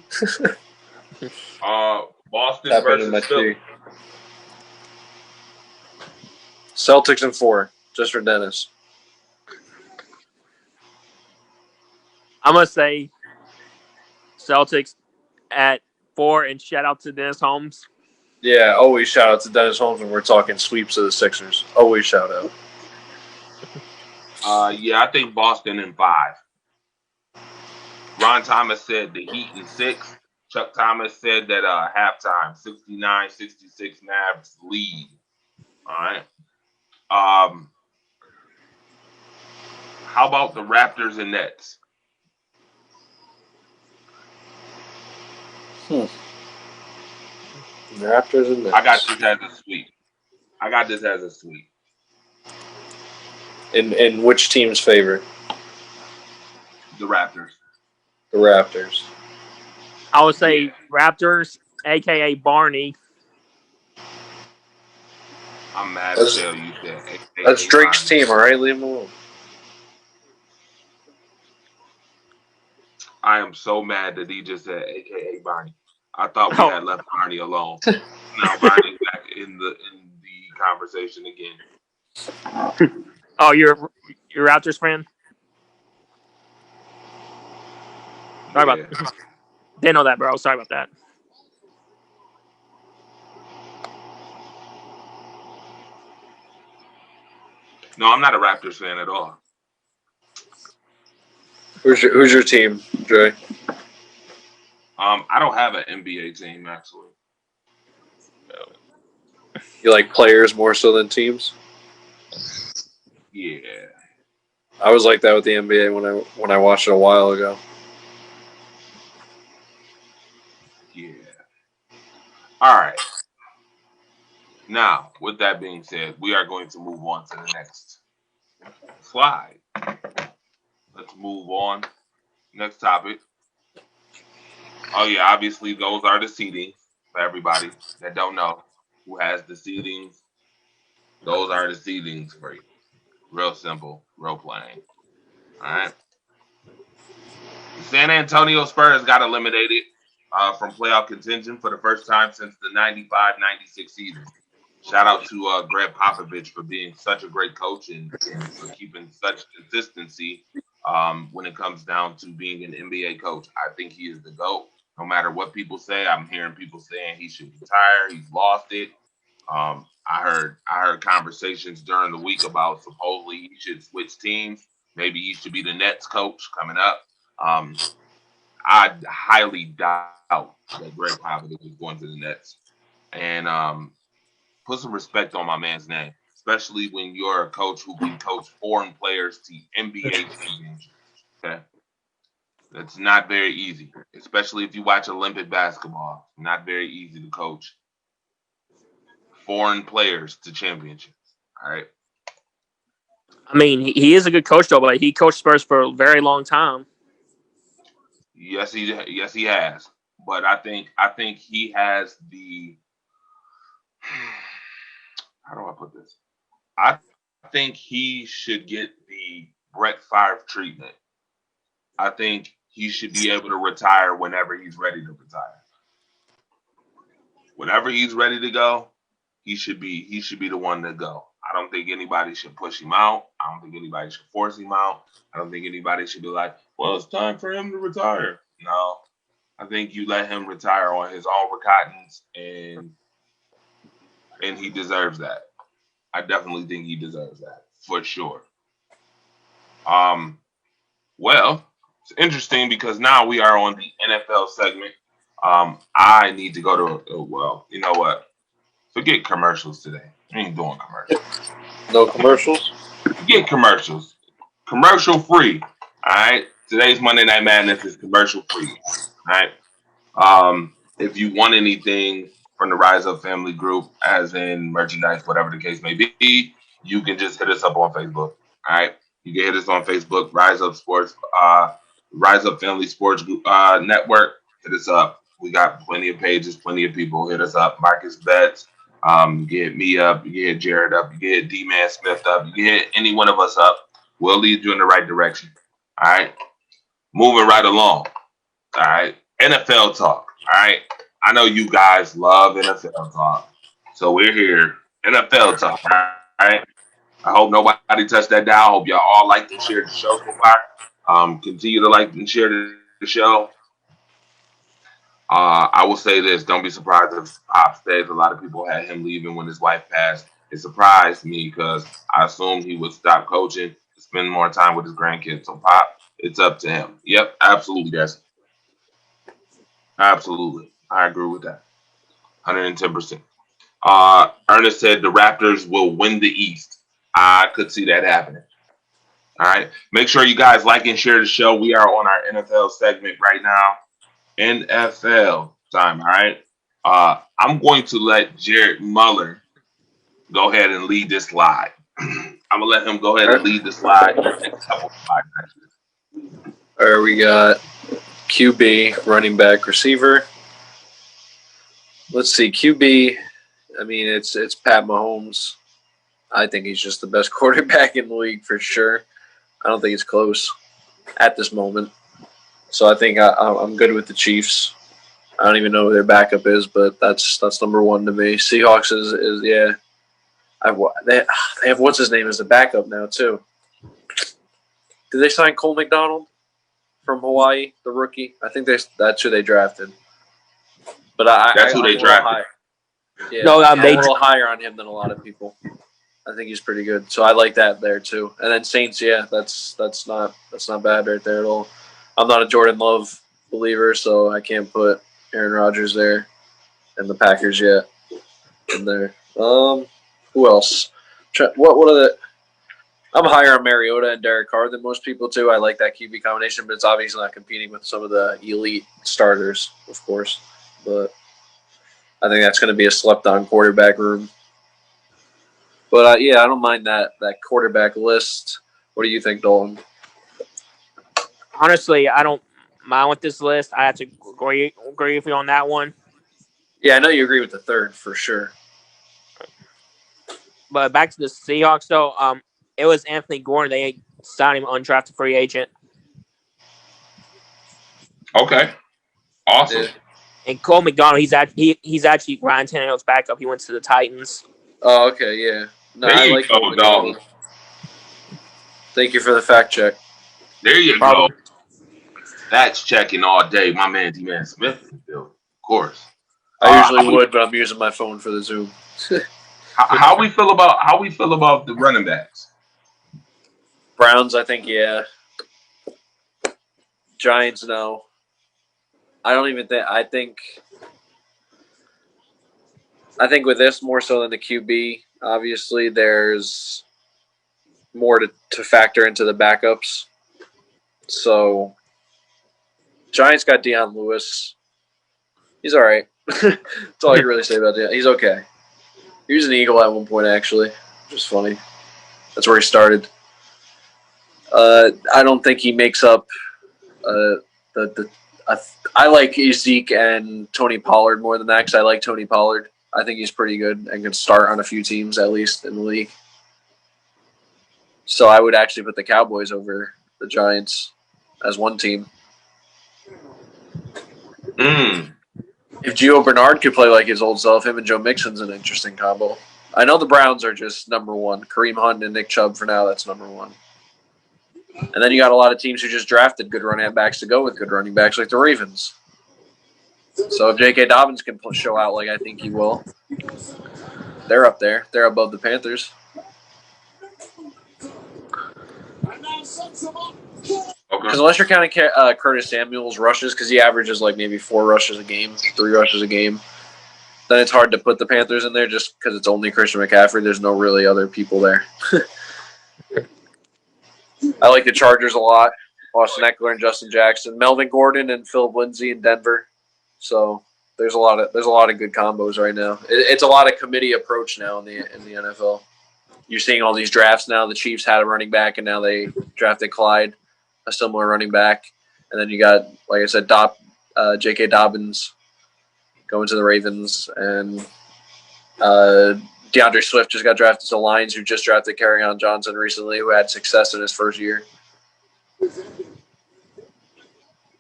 Boston Tap into versus my Philly. tea. Celtics in 4, just for Dennis. I'm going to say Celtics at 4, and shout out to Dennis Holmes. Yeah, always shout out to Dennis Holmes when we're talking sweeps of the Sixers. Always shout out. Yeah, I think Boston in 5. Ron Thomas said the Heat in 6. Chuck Thomas said that halftime, 69-66 Mavs lead. All right. How about the Raptors and Nets? Raptors and Nets. I got this as a sweep. In which team's favor? The Raptors. The Raptors. I would say Raptors, a.k.a. Barney. I'm mad to tell you that. That's Drake's team, all right? Leave him alone. I am so mad that he just said a.k.a. Barney. I thought we had left Barney alone. Now Barney's back in the conversation again. Oh, you're a Raptors fan? Sorry about that. Didn't know that, bro. Sorry about that. No, I'm not a Raptors fan at all. Who's your team, Dre? I don't have an NBA team actually. You like players more so than teams? Yeah. I was like that with the NBA when I watched it a while ago. Yeah. All right. Now, with that being said, we are going to move on to the next slide. Let's move on. Next topic. Oh, yeah, obviously, those are the seedings for everybody that don't know who has the seedings. Those are the seedings for you. Real simple, real plain. All right. The San Antonio Spurs got eliminated from playoff contention for the first time since the 95-96 season. Shout out to Greg Popovich for being such a great coach and for keeping such consistency when it comes down to being an NBA coach. I think he is the GOAT. No matter what people say, I'm hearing people saying he should retire. He's lost it. I heard conversations during the week about supposedly he should switch teams. Maybe he should be the Nets coach coming up. I highly doubt that Greg Popovich is going to the Nets. And put some respect on my man's name, especially when you're a coach who can coach foreign players to NBA championships. Okay. That's not very easy, especially if you watch Olympic basketball. Not very easy to coach foreign players to championships. All right. I mean, he is a good coach though, but he coached Spurs for a very long time. Yes he has. But I think he has the how do I put this? I think he should get the Brett Favre treatment. I think he should be able to retire whenever he's ready to retire. Whenever he's ready to go, he should be the one to go. I don't think anybody should push him out. I don't think anybody should force him out. I don't think anybody should be like, "Well, it's time for him to retire." No, I think you let him retire on his own recognizance, and he deserves that. I definitely think he deserves that for sure. Um, well, it's interesting because now we are on the NFL segment. I need to go to. Well, you know what? Forget commercials today. We ain't doing commercials. No commercials. Forget commercials. Commercial free. All right. Today's Monday Night Madness is commercial free. All right. If you want anything from the Rise Up Family Group, as in merchandise, whatever the case may be, you can just hit us up on Facebook. All right, you can hit us on Facebook, Rise Up Sports, Rise Up Family Sports Group Network. Hit us up. We got plenty of pages, plenty of people. Hit us up. Marcus Betts. You can hit me up. You can hit Jared up. You can hit D-Man Smith up. You can hit any one of us up. We'll lead you in the right direction. All right, moving right along. All right. NFL talk. All right. I know you guys love NFL talk. So we're here. NFL talk. All right. I hope nobody touched that dial. I hope y'all all liked and shared the show so far. Continue to like and share the show. I will say this. Don't be surprised if Pop stays. A lot of people had him leaving when his wife passed. It surprised me because I assumed he would stop coaching, spend more time with his grandkids. So Pop, it's up to him. Yep, absolutely, yes. Absolutely. I agree with that. 110%. Ernest said the Raptors will win the East. I could see that happening. All right. Make sure you guys like and share the show. We are on our NFL segment right now. NFL time. All right. I'm going to let Jared Muller go ahead and lead this slide. I'm going to let him go ahead All and right. lead the slide. Next couple of slides, actually. All right, we got QB, running back, receiver. Let's see, QB. I mean, it's Pat Mahomes. I think he's just the best quarterback in the league for sure. I don't think it's close at this moment. So I think I'm good with the Chiefs. I don't even know who their backup is, but that's number one to me. Seahawks is yeah. They have what's his name as the backup now too. Did they sign Cole McDonald from Hawaii, the rookie? I think that's who they drafted. But That's who they drafted. Yeah, No, I'm they a little higher on him than a lot of people. I think he's pretty good, so I like that there too. And then Saints, yeah, that's not bad right there at all. I'm not a Jordan Love believer, so I can't put Aaron Rodgers there, and the Packers yet in there. Who else? What are the? I'm higher on Mariota and Derek Carr than most people too. I like that QB combination, but it's obviously not competing with some of the elite starters, of course. But I think that's going to be a slept-on quarterback room. But yeah, I don't mind that quarterback list. What do you think, Dolan? honestly, I don't mind with this list. I have to agree with you on that one. Yeah, I know you agree with the third for sure. But back to the Seahawks, though, it was Anthony Gordon. They signed him undrafted free agent, Okay. Awesome. Yeah. and Cole McDonald. He's actually Ryan Tannehill's backup. He went to the Titans. Oh, okay, yeah. No, There I you like Cole go, McDonald. dog. Thank you for the fact check. There you go. Problem. That's checking all day. My man, D-Man Smith in the building, of course. I usually would, but I'm using my phone for the Zoom. How we feel about the running backs? Browns, I think, yeah. Giants, no. I don't even think. I think with this more so than the QB, obviously there's more to factor into the backups. So Giants got Deion Lewis. He's all right. That's all I can really say about Deion. He's okay. He was an Eagle at one point, actually, which is funny. That's where he started. I don't think he makes up I like Zeke and Tony Pollard more than that because I like Tony Pollard. I think he's pretty good and can start on a few teams at least in the league. So I would actually put the Cowboys over the Giants as one team. If Gio Bernard could play like his old self, him and Joe Mixon's an interesting combo. I know the Browns are just number one. Kareem Hunt and Nick Chubb for now, that's number one. And then you got a lot of teams who just drafted good running backs to go with good running backs, like the Ravens. So if J.K. Dobbins can show out like I think he will, they're up there. They're above the Panthers. Because unless you're counting Curtis Samuel's rushes, because he averages like maybe 4 rushes a game, 3 rushes a game, then it's hard to put the Panthers in there just because it's only Christian McCaffrey. There's no really other people there. I like the Chargers a lot. Austin Eckler and Justin Jackson, Melvin Gordon and Philip Lindsay in Denver. So there's a lot of good combos right now. It's a lot of committee approach now in the NFL. You're seeing all these drafts now. The Chiefs had a running back, and now they drafted Clyde, a similar running back. And then you got, like I said, J.K. Dobbins going to the Ravens, and DeAndre Swift just got drafted to the Lions, who just drafted Kerryon Johnson recently, who had success in his first year.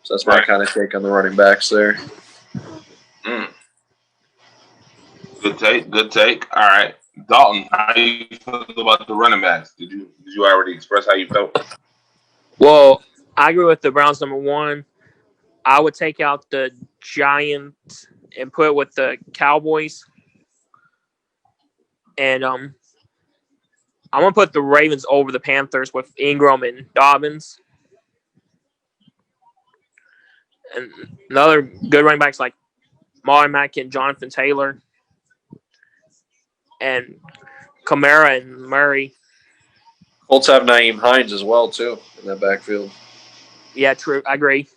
So that's my kind of take on the running backs there. Good take. All right. Dalton, how do you feel about the running backs? Did you already express how you felt? Well, I agree with the Browns number one. I would take out the Giants and put it with the Cowboys. And I'm going to put the Ravens over the Panthers with Ingram and Dobbins. And another good running backs like Marlon Mack and Jonathan Taylor. And Kamara and Murray. Colts have Nyheim Hines as well, too, in that backfield. Yeah, true. I agree.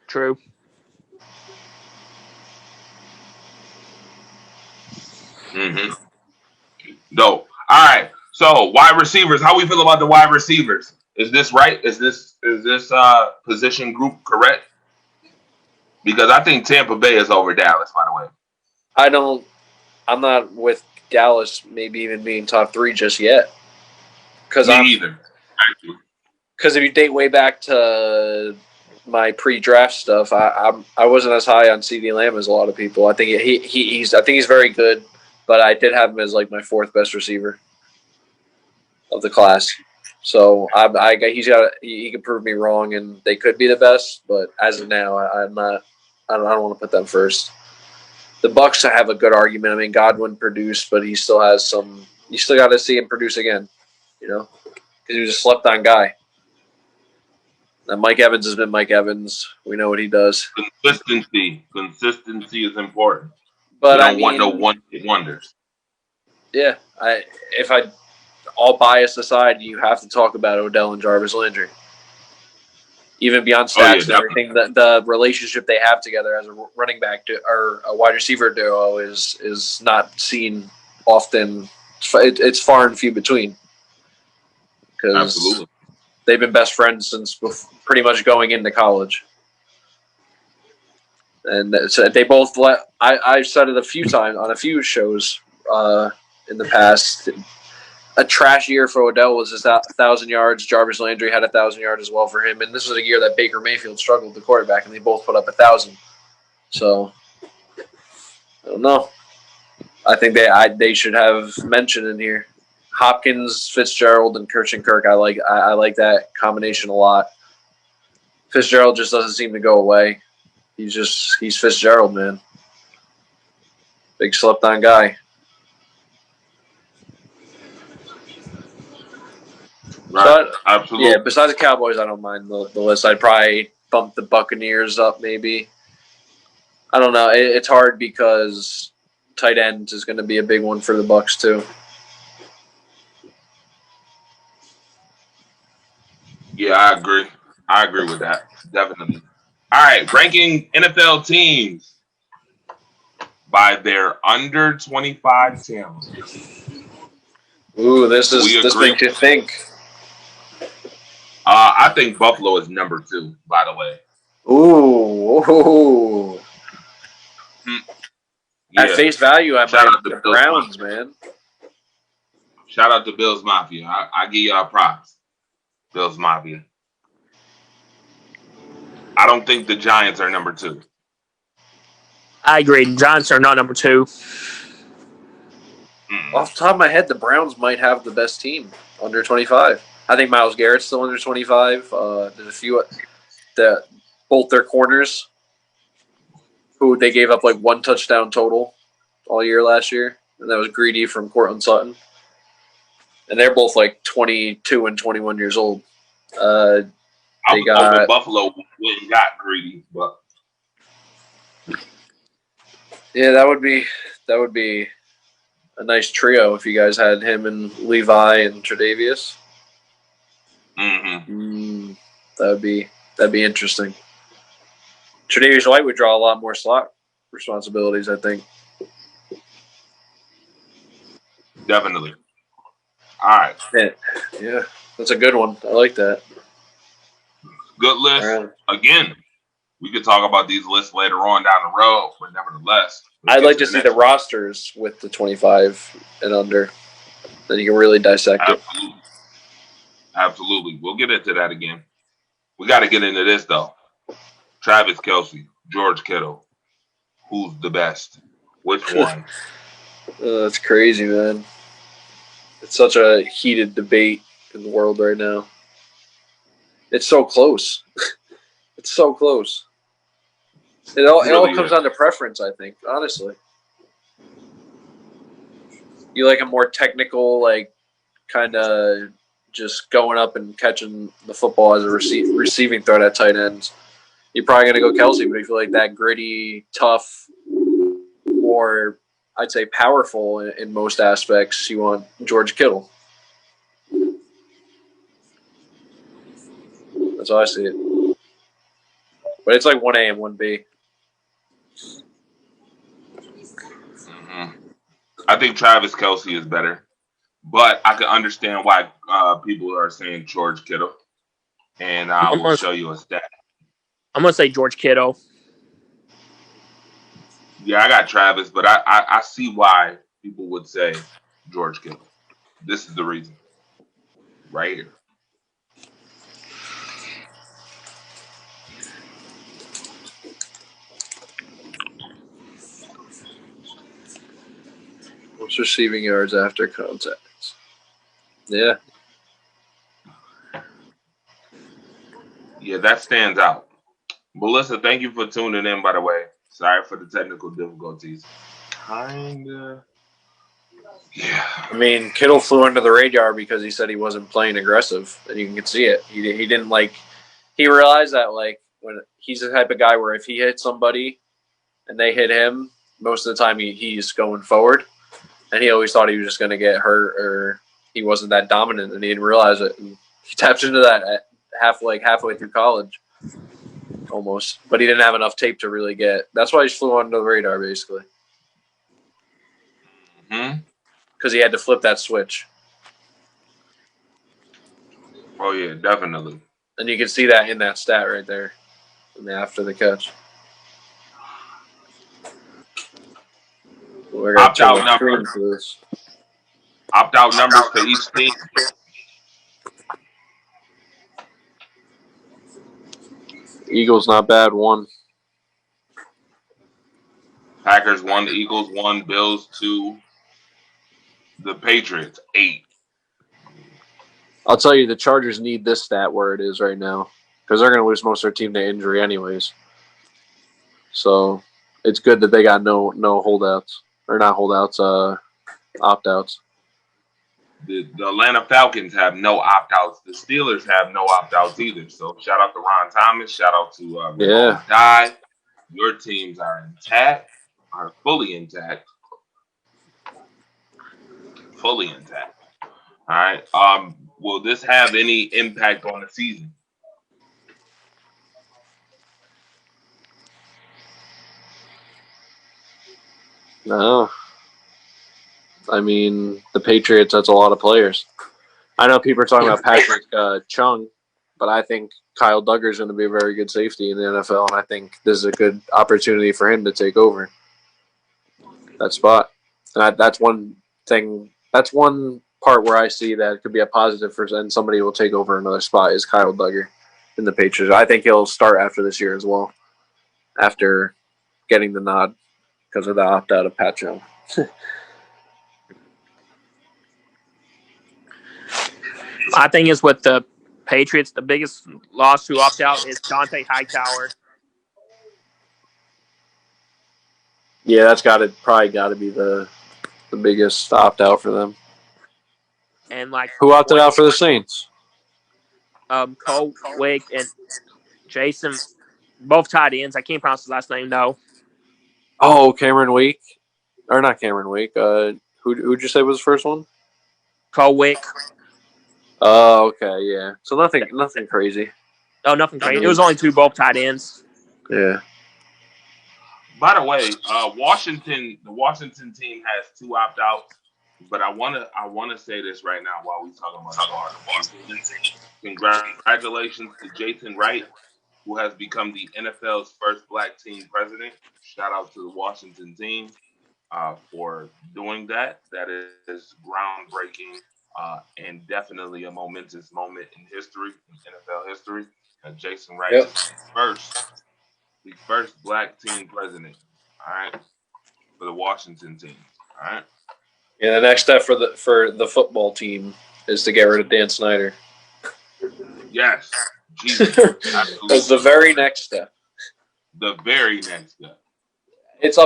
True. Dope. All right. So wide receivers. How we feel about the wide receivers? Is this right? Is this position group correct? Because I think Tampa Bay is over Dallas. By the way, I'm not with Dallas. Maybe even being top 3 just yet. Me either. Because if you date way back to my pre-draft stuff, I wasn't as high on CeeDee Lamb as a lot of people. I think he's very good, but I did have him as like my 4th best receiver of the class. So he could prove me wrong, and they could be the best. But as of now, I'm not. I don't want to put them first. The Bucs have a good argument. I mean, Godwin produced, but he still has some. You still got to see him produce again, because he was a slept-on guy. And Mike Evans has been Mike Evans. We know what he does. Consistency is important. But I don't want no one-hit wonders. Yeah, all bias aside, you have to talk about Odell and Jarvis Landry. Even beyond stats and everything, the relationship they have together as a running back or a wide receiver duo is not seen often. It's far and few between. Because they've been best friends since pretty much going into college. And so they both I've said it a few times on a few shows in the past. A trash year for Odell was his 1,000 yards. Jarvis Landry had 1,000 yards as well for him. And this was a year that Baker Mayfield struggled, the quarterback, and they both put up 1,000. So, I don't know. I think they should have mentioned in here. Hopkins, Fitzgerald, and Christian Kirk. I like that combination a lot. Fitzgerald just doesn't seem to go away. He's Fitzgerald, man. Big slept-on guy. Right. So Absolutely. Yeah, besides the Cowboys, I don't mind the list. I'd probably bump the Buccaneers up maybe. I don't know. It's hard because tight end is going to be a big one for the Bucs too. Yeah, I agree. I agree with that. Definitely. All right, ranking NFL teams by their under 25 talent. Ooh, this We agree. makes you think. I think Buffalo is number 2, by the way. Ooh. At Yeah. face value, I Shout might out the to Bills Browns, Mafia. man. Shout out to Bills Mafia. I give y'all props. Bills Mafia. I don't think the Giants are number 2. I agree. The Giants are not number 2. Off the top of my head, the Browns might have the best team under 25. I think Myles Garrett's still under 25. There's a few that both their corners, who they gave up like 1 touchdown total all year last year, and that was Greedy from Cortland Sutton. And they're both like 22 and 21 years old. I was hoping Buffalo went and got Greedy, but yeah, that would be a nice trio if you guys had him and Levi and Tre'Davious. That'd be interesting. Tre'Davious White would draw a lot more slot responsibilities, I think. definitely. All right. Yeah, that's a good one. I like that. Good list. Right. Again, we could talk about these lists later on down the road, but nevertheless. I'd like to see the rosters with the 25 and under. Then you can really dissect it. Absolutely. We'll get into that again. We got to get into this, though. Travis Kelce, George Kittle. Who's the best? Which one? That's crazy, man. It's such a heated debate in the world right now. It's so close. It's so close. It all comes down to preference, I think, honestly. You like a more technical, like, kind of just going up and catching the football as a receiving threat at tight ends. You're probably going to go Kelce, but if you like that gritty, tough, more, I'd say, powerful in most aspects, you want George Kittle. That's how I see it. But it's like 1A and 1B. I think Travis Kelce is better, but I can understand why people are saying George Kittle, and I will show you a stat. I'm gonna say George Kittle. Yeah, I got Travis, but I see why people would say George Kittle. This is the reason, right here. What's receiving yards after contact? Yeah. Yeah, that stands out. Melissa, thank you for tuning in, by the way. Sorry for the technical difficulties. Kinda. Yeah. I mean, Kittle flew under the radar because he said he wasn't playing aggressive, and you can see it. He didn't like. He realized that like when he's the type of guy where if he hits somebody and they hit him, most of the time he's going forward, and he always thought he was just going to get hurt or he wasn't that dominant, and he didn't realize it. And he tapped into that at halfway through college, almost, but he didn't have enough tape to really get. That's why he flew under the radar, basically. Because he had to flip that switch. Oh, yeah, definitely. And you can see that in that stat right there after the catch. Opt-out numbers. Opt-out numbers for each team. Eagles not bad, 1. Packers 1, the Eagles 1, Bills 2, the Patriots 8. I'll tell you, the Chargers need this stat where it is right now because they're going to lose most of their team to injury anyways. So it's good that they got no holdouts or not holdouts, opt-outs. The Atlanta Falcons have no opt-outs. The Steelers have no opt-outs either. So shout out to Ron Thomas. Shout out to Di. Your teams are intact, are fully intact. Fully intact. All right. Will this have any impact on the season? No. I mean, the Patriots, that's a lot of players. I know people are talking about Patrick Chung, but I think Kyle Duggar is going to be a very good safety in the NFL, and I think this is a good opportunity for him to take over that spot. And that's one thing. That's one part where I see that it could be a positive for, and somebody will take over another spot is Kyle Duggar in the Patriots. I think he'll start after this year as well, after getting the nod because of the opt-out of Pat Chung. I think is with the Patriots, the biggest loss to opt out is Dante Hightower. Yeah, that's probably got to be the biggest opt out for them. And like who opted out for the Saints? Cole Wick and Jason, both tight ends. I can't pronounce his last name. No. Oh, Cameron Wake, or not Cameron Wake. Who'd you say was the first one? Cole Wick. Oh, okay, yeah. So nothing crazy. Oh, nothing crazy. It was only two both tight ends. Yeah. By the way, the Washington team has 2 opt-outs, but I wanna say this right now while we talking about the Washington team. Congratulations to Jason Wright, who has become the NFL's first black team president. Shout out to the Washington team for doing that. That is groundbreaking and definitely a momentous moment in history, in NFL history. Jason Wright is the first black team president. All right, for the Washington team. All right. Yeah, the next step for the football team is to get rid of Dan Snyder. Yes, Jesus, that's the very next step. The very next step. It's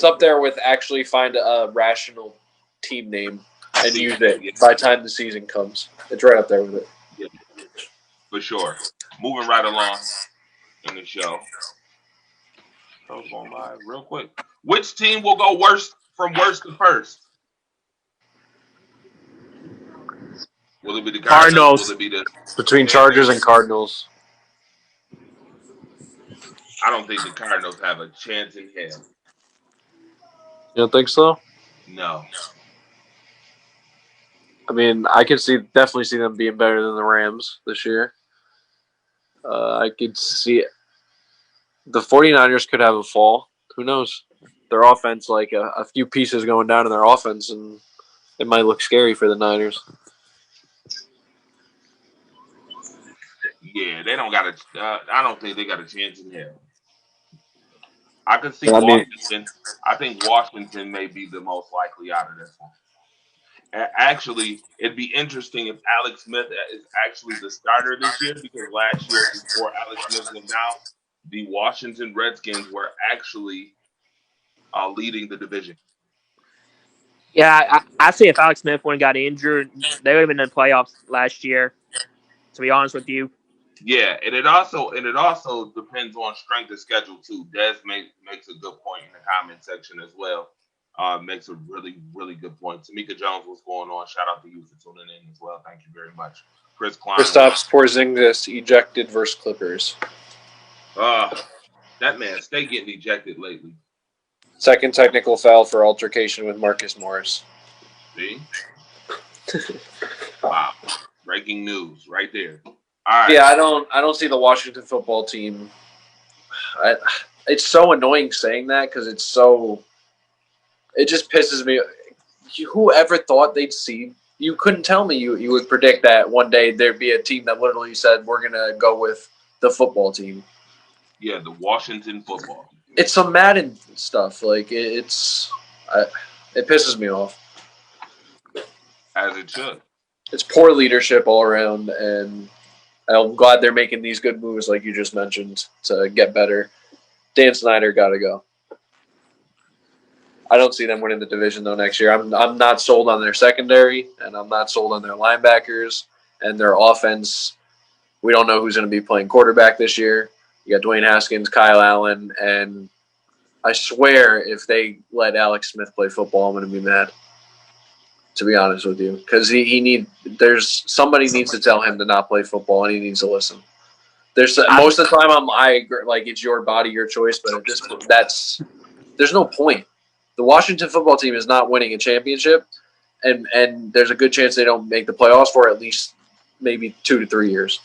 up there with actually find a rational team name and use it by the time the season comes. It's right up there with it. Yeah, for sure. Moving right along in the show. I was going live real quick. Which team will go from worst to first? Will it be the Cardinals? Will it be the between Chargers and Cardinals? I don't think the Cardinals have a chance in hell. You don't think so? No. I mean, I could definitely see them being better than the Rams this year. I could see it. The 49ers could have a fall. Who knows? Their offense, like a few pieces going down in their offense, and it might look scary for the Niners. Yeah, they don't got I don't think they got a chance in hell. I could see Washington. I think Washington may be the most likely out of this one. Actually, it'd be interesting if Alex Smith is actually the starter this year, because last year, before Alex Smith went down, the Washington Redskins were actually leading the division. Yeah, I see if Alex Smith wouldn't got injured, they would have been in the playoffs last year. To be honest with you. Yeah, and it also depends on strength of schedule too. Des makes a good point in the comment section as well. Makes a really, really good point. Tamika Jones, what's going on? Shout out to you for tuning in as well. Thank you very much. Chris Klein. Kristaps Porzingis ejected versus Clippers. That man stay getting ejected lately. Second technical foul for altercation with Marcus Morris. See? Wow. Breaking news right there. All right. Yeah, I don't see the Washington football team. It's so annoying saying that because it just pisses me. Whoever thought they'd see? You couldn't tell me you would predict that one day there'd be a team that literally said we're gonna go with the football team. Yeah, the Washington football. It's some Madden stuff. Like it pisses me off. As it should. It's poor leadership all around, and I'm glad they're making these good moves, like you just mentioned, to get better. Dan Snyder got to go. I don't see them winning the division though next year. I'm not sold on their secondary, and I'm not sold on their linebackers and their offense. We don't know who's going to be playing quarterback this year. You got Dwayne Haskins, Kyle Allen, and I swear if they let Alex Smith play football, I'm going to be mad. To be honest with you, because somebody needs to tell him to not play football, and he needs to listen. Most of the time I agree, like it's your body, your choice, but there's no point. the Washington football team is not winning a championship, and there's a good chance they don't make the playoffs for at least maybe 2 to 3 years.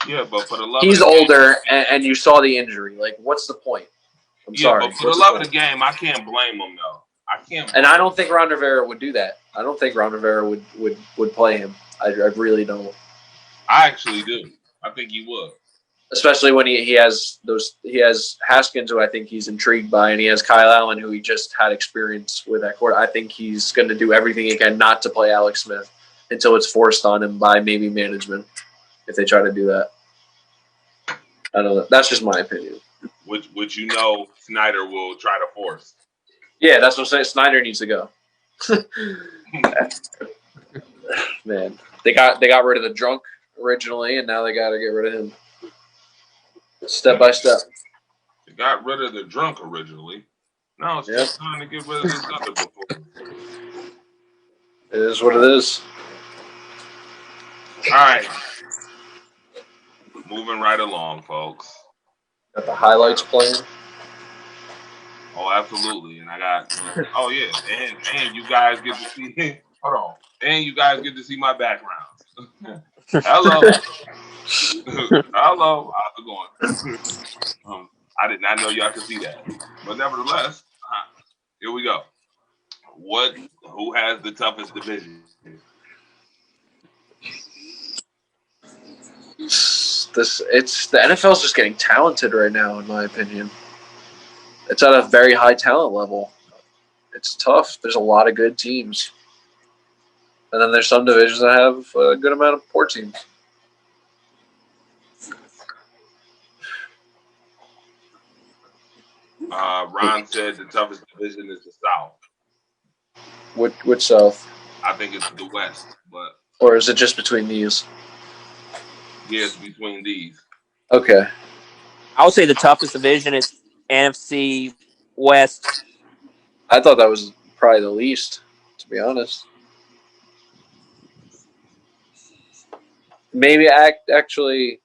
Yeah, but for the love He's of the older, and you saw the injury. Like, what's the point? I'm sorry. But for the love of the game, I can't blame him though. I can't. And I don't think Ron Rivera would do that. I don't think Ron Rivera would play him. I really don't. I actually do. I think he would. Especially when he has Haskins, who I think he's intrigued by, and he has Kyle Allen, who he just had experience with at court. I think he's going to do everything he can not to play Alex Smith until it's forced on him by maybe management if they try to do that. I don't know. That's just my opinion. Which Snyder will try to force. Yeah, that's what I'm saying. Snyder needs to go. Man, they got rid of the drunk originally, and now they got to get rid of him. Step by step. They got rid of the drunk originally. Now it's just time to get rid of this other before. It is what it is. All right. Moving right along, folks. Got the highlights playing. Oh, absolutely. And I got oh yeah. And you guys get to see hold on. And you guys get to see my background. Hello. Hello. How's it going? I did not know y'all could see that. But nevertheless, here we go. Who has the toughest division? The NFL's just getting talented right now, in my opinion. It's at a very high talent level. It's tough. There's a lot of good teams. And then there's some divisions that have a good amount of poor teams. Ron said the toughest division is the South. Which South? I think it's the West, but or is it just between these? Yeah, it's between these. Okay. I would say the toughest division is NFC West. I thought that was probably the least, to be honest. Maybe actually,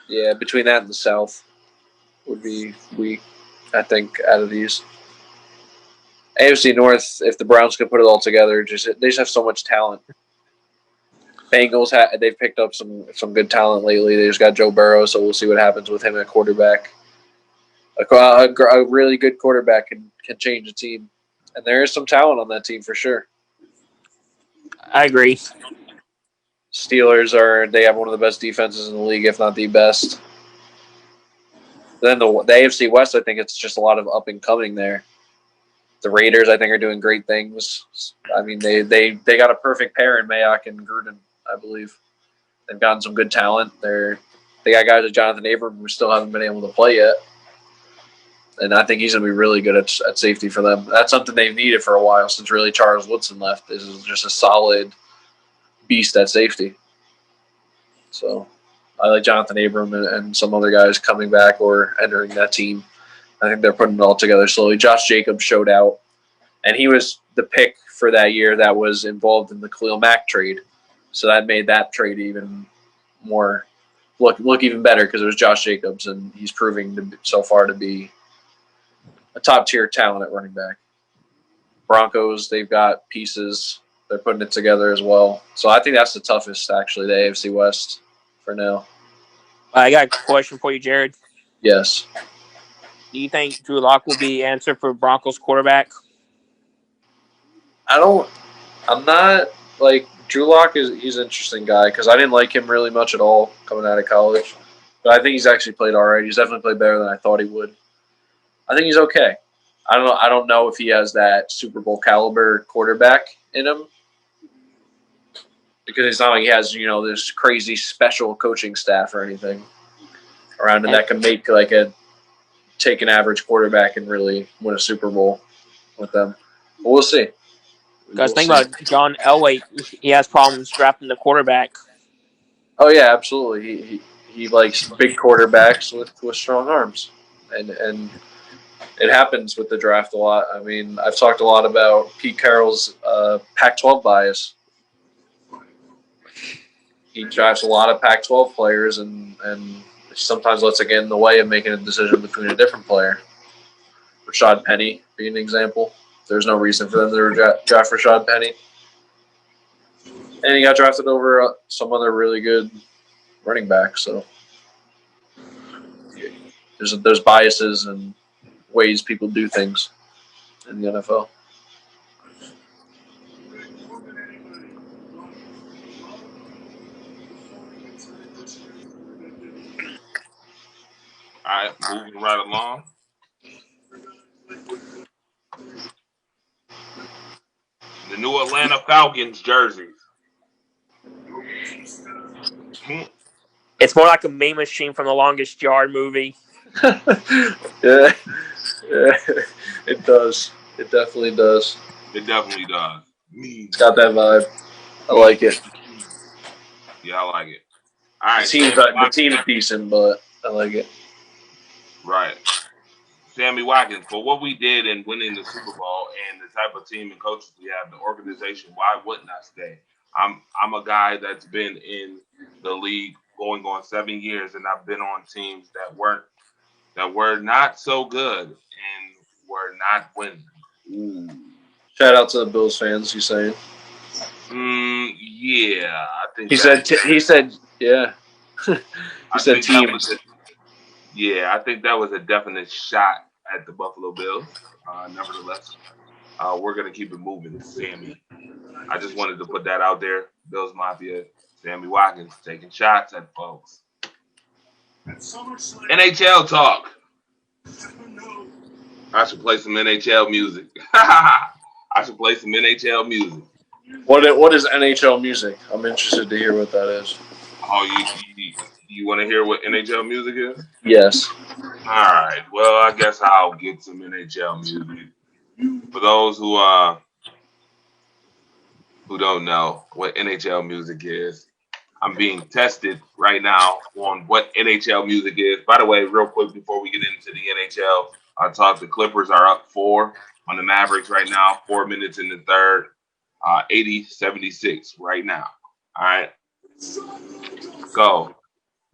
yeah, between that and the South would be weak, I think, out of these. AFC North, if the Browns could put it all together, they just have so much talent. Bengals, they've picked up some good talent lately. They just got Joe Burrow, so we'll see what happens with him at quarterback. A really good quarterback can change a team. And there is some talent on that team for sure. I agree. Steelers they have one of the best defenses in the league, if not the best. Then the AFC West, I think it's just a lot of up and coming there. The Raiders, I think, are doing great things. I mean, they got a perfect pair in Mayock and Gruden, I believe. They've gotten some good talent. They got guys like Jonathan Abram who still haven't been able to play yet. And I think he's going to be really good at safety for them. That's something they've needed for a while since really Charles Woodson left. This is just a solid beast at safety. So I like Jonathan Abram and some other guys coming back or entering that team. I think they're putting it all together slowly. Josh Jacobs showed out, and he was the pick for that year that was involved in the Khalil Mack trade. So that made that trade even more look even better because it was Josh Jacobs, and he's proving so far to be a top-tier talent at running back. Broncos, they've got pieces. They're putting it together as well. So I think that's the toughest, actually, the AFC West for now. I got a question for you, Jared. Yes. Do you think Drew Lock will be the answer for Broncos quarterback? I'm not, Drew Lock he's an interesting guy because I didn't like him really much at all coming out of college. But I think he's actually played all right. He's definitely played better than I thought he would. I think he's okay. I don't know if he has that Super Bowl caliber quarterback in him because it's not like he has, this crazy special coaching staff or anything around him that can make take an average quarterback and really win a Super Bowl with them. But we'll see. Because think about John Elway, he has problems drafting the quarterback. Oh yeah, absolutely. He likes big quarterbacks with strong arms, and it happens with the draft a lot. I mean, I've talked a lot about Pete Carroll's Pac-12 bias. He drafts a lot of Pac-12 players and sometimes lets it get in the way of making a decision between a different player. Rashad Penny being an example. There's no reason for them to draft Rashad Penny. And he got drafted over some other really good running back. So there's biases and ways people do things in the NFL. All right, moving right along. The new Atlanta Falcons jerseys. It's more like a meme machine from the Longest Yard movie. Yeah, it does. It definitely does. It definitely does. It's got that vibe. I like it. Yeah, I like it. All right, The team is decent, but I like it. Right. Sammy Watkins, for what we did in winning the Super Bowl and the type of team and coaches we have, the organization, why wouldn't I stay? I'm a guy that's been in the league going on 7 years, and I've been on teams that were not so good and were not winning. Ooh. Shout out to the Bills fans. You saying? Yeah, I think He said. Yeah. I said think teams. I think that was a definite shot at the Buffalo Bills. Nevertheless, we're gonna keep it moving, Sammy. I just wanted to put that out there. Bills Mafia, Sammy Watkins taking shots at folks. NHL talk. I should play some NHL music. I should play some NHL music. What is NHL music? I'm interested to hear what that is. Oh, you want to hear what NHL music is? Yes. All right. Well, I guess I'll get some NHL music. For those who don't know what NHL music is, I'm being tested right now on what NHL music is. By the way, real quick before we get into the NHL, I talked the Clippers are up 4 on the Mavericks right now, 4 minutes in the third, 80-76 right now. All right. So,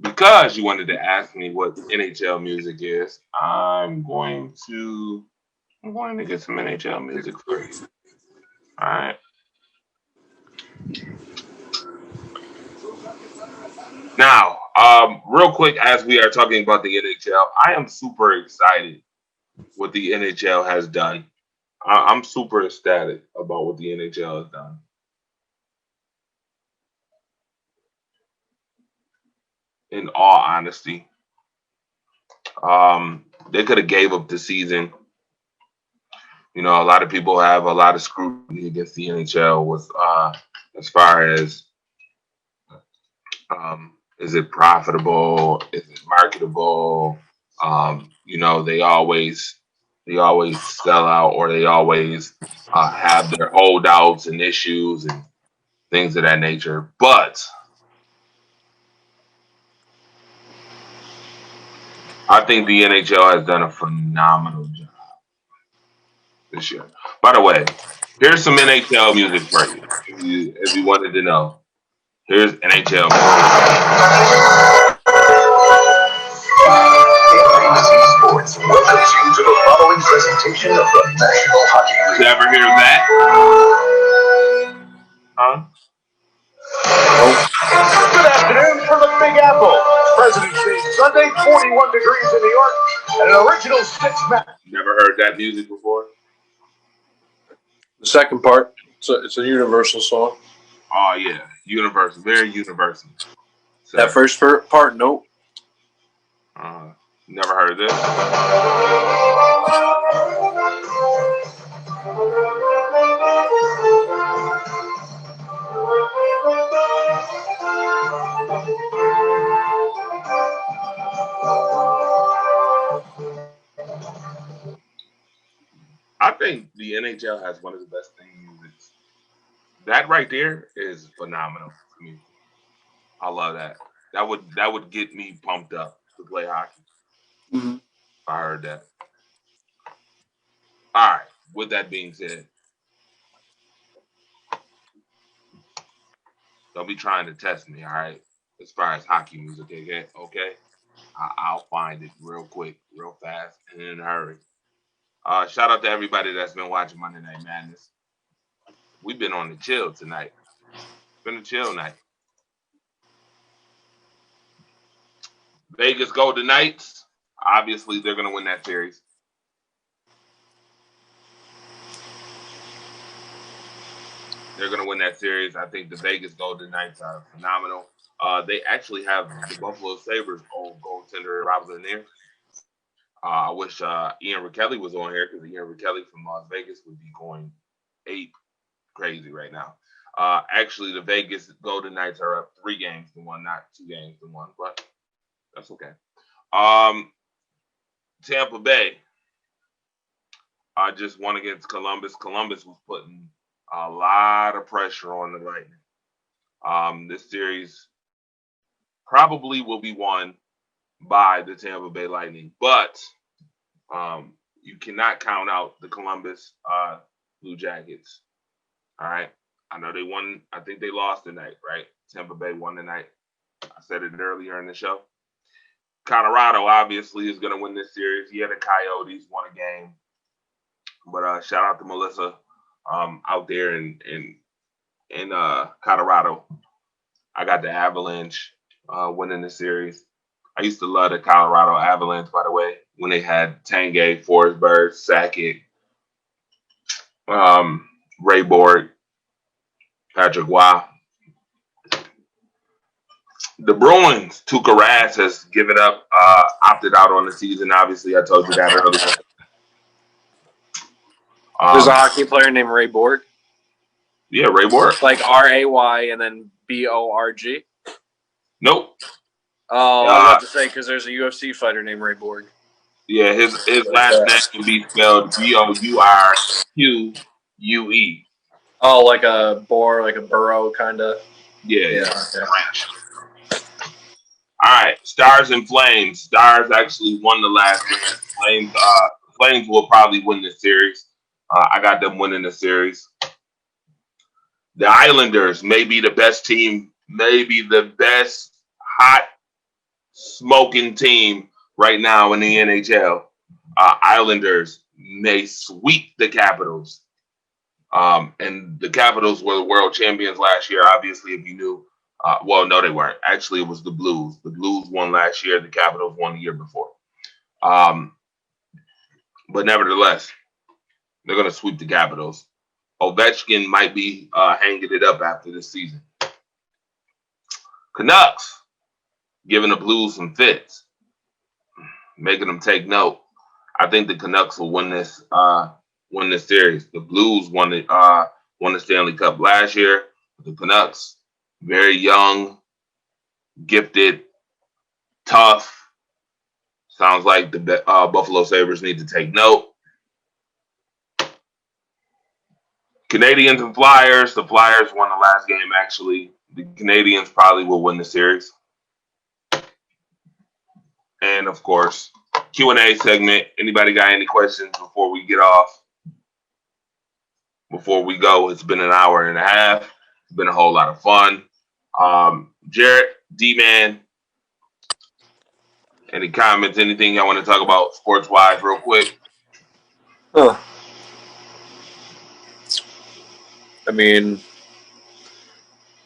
because you wanted to ask me what NHL music is, I'm going to get some NHL music for you. All right. Now, real quick, as we are talking about the NHL, I am super excited what the NHL has done. I'm super ecstatic about what the NHL has done. In all honesty, they could have gave up the season. You know, a lot of people have a lot of scrutiny against the NHL with as far as is it profitable? Is it marketable? You know, they always sell out, or they always have their holdouts and issues and things of that nature. But I think the NHL has done a phenomenal job this year. By the way, here's some NHL music for you. If you wanted to know, here's NHL music. ABC Sports welcomes you to the following presentation of the National Hockey League. Did you ever hear that? Huh? Good afternoon from the Big Apple. President's Day Sunday, 41 degrees in New York, and an original 6-match. Never heard that music before? The second part. It's a Universal song. Oh yeah, universal, very universal. So, That first part, nope. Never heard of this. I think the NHL has one of the best theme musics. That right there is phenomenal to me. I love that. That would get me pumped up to play hockey. Mm-hmm. If I heard that. All right. With that being said, don't be trying to test me. All right. As far as hockey music, okay. I'll find it real quick, real fast, and in a hurry. Shout out to everybody that's been watching Monday Night Madness. We've been on the chill tonight. It's been a chill night. Vegas Golden Knights. Obviously, they're going to win that series. They're going to win that series. I think the Vegas Golden Knights are phenomenal. They actually have the Buffalo Sabres old goaltender, Robert Lanier. I wish Ian Kelly was on here because Ian Kelly from Las Vegas would be going ape crazy right now. Actually, the Vegas Golden Knights are up 3-1, not 2-1, but that's okay. Tampa Bay just won against Columbus. Columbus was putting a lot of pressure on the Lightning. This series probably will be won by the Tampa Bay Lightning, but you cannot count out the Columbus Blue Jackets. All right. I know they won. I think they lost tonight, right? Tampa Bay won tonight. I said it earlier in the show. Colorado obviously is going to win this series. Yeah, the Coyotes won a game. But shout out to Melissa out there in Colorado. I got the Avalanche winning the series. I used to love the Colorado Avalanche, by the way, when they had Tanguay, Forsberg, Sakic, Ray Borg, Patrick Waugh. The Bruins, Tuukka Rask has given up, opted out on the season. Obviously, I told you that earlier. There's a hockey player named Ray Borg. Yeah, Ray Borg. Like R-A-Y and then B-O-R-G. Nope. Oh, I was about to say because there's a UFC fighter named Ray Borg. Yeah, his last name can be spelled B-O-U-R-Q-U-E. Oh, like a boar, like a burrow, kind of. Yeah. Okay. All right, Stars and Flames. Stars actually won the last game. Flames will probably win this series. I got them winning the series. The Islanders may be the best team, maybe the best hot smoking team right now in the NHL. Islanders may sweep the Capitals. And the Capitals were the world champions last year, obviously, if you knew. Well, no, they weren't. Actually, it was the Blues. The Blues won last year. The Capitals won the year before. But nevertheless, they're going to sweep the Capitals. Ovechkin might be hanging it up after this season. Canucks, giving the Blues some fits, making them take note. I think the Canucks will win this series. The Blues won the Stanley Cup last year. The Canucks, very young, gifted, tough. Sounds like the Buffalo Sabres need to take note. Canadians and Flyers. The Flyers won the last game, actually. The Canadians probably will win the series. And, of course, Q&A segment. Anybody got any questions before we get off? Before we go, it's been an hour and a half. It's been a whole lot of fun. Jarrett, D-Man, any comments, anything y'all want to talk about sports-wise real quick? I mean,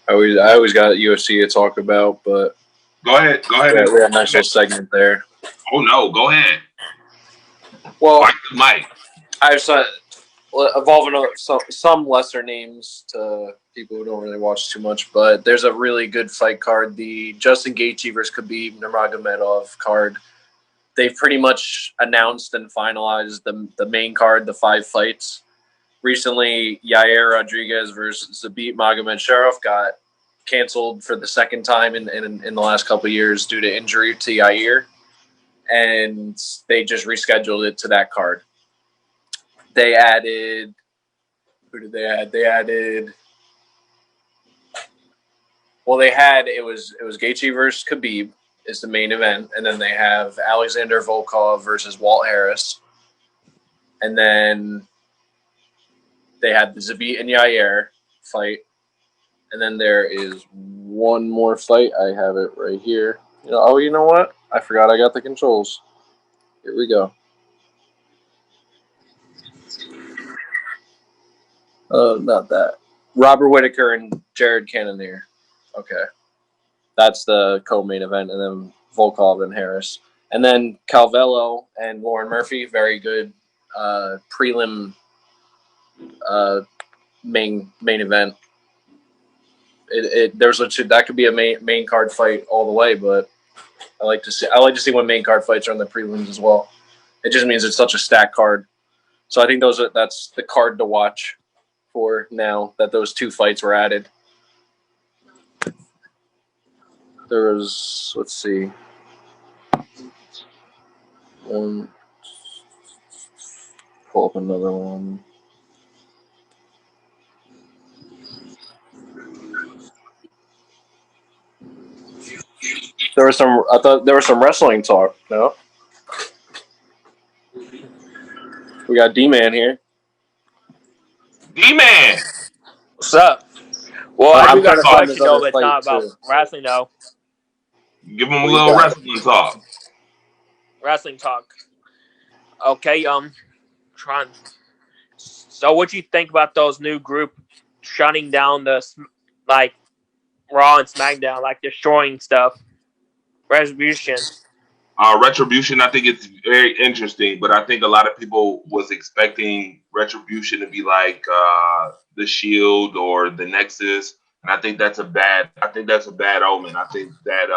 I always got UFC to talk about, but Go ahead. we had a nice little segment there. Oh, no. Go ahead. Well, Fight the mic. I've evolving some lesser names to people who don't really watch too much, but there's a really good fight card. The Justin Gaethje versus Khabib Nurmagomedov card. They've pretty much announced and finalized the main card, the 5 fights. Recently, Yair Rodriguez versus Zabit Magomedsharov got canceled for the second time in the last couple of years due to injury to Yair, and they just rescheduled it to that card. They added – who did they add? They added – well, it was Gaethje versus Khabib is the main event, and then they have Alexander Volkov versus Walt Harris, and then they had the Zabit and Yair fight, and then there is one more fight. I have it right here. You know what? I forgot I got the controls. Here we go. Not that. Robert Whittaker and Jared Cannonier. Okay. That's the co-main event, and then Volkov and Harris. And then Calvello and Lauren Murphy, very good prelim main event. That could be a main card fight all the way, but I like to see when main card fights are in the prelims as well. It just means it's such a stacked card. So I think that's the card to watch for now that those two fights were added. There was, let's see, pull up another one. I thought there was some wrestling talk. No, we got D-Man here. D-Man. What's up? Well, I'm I do got trying a to find question this though, other but it's not fight, about too. wrestling though. Give him a We little got- wrestling talk. Wrestling talk. Okay, So, what you think about those new group shutting down the like Raw and SmackDown, like destroying stuff? Retribution. Retribution, I think it's very interesting, but I think a lot of people was expecting Retribution to be like the Shield or the Nexus, and I think that's a bad omen. I think that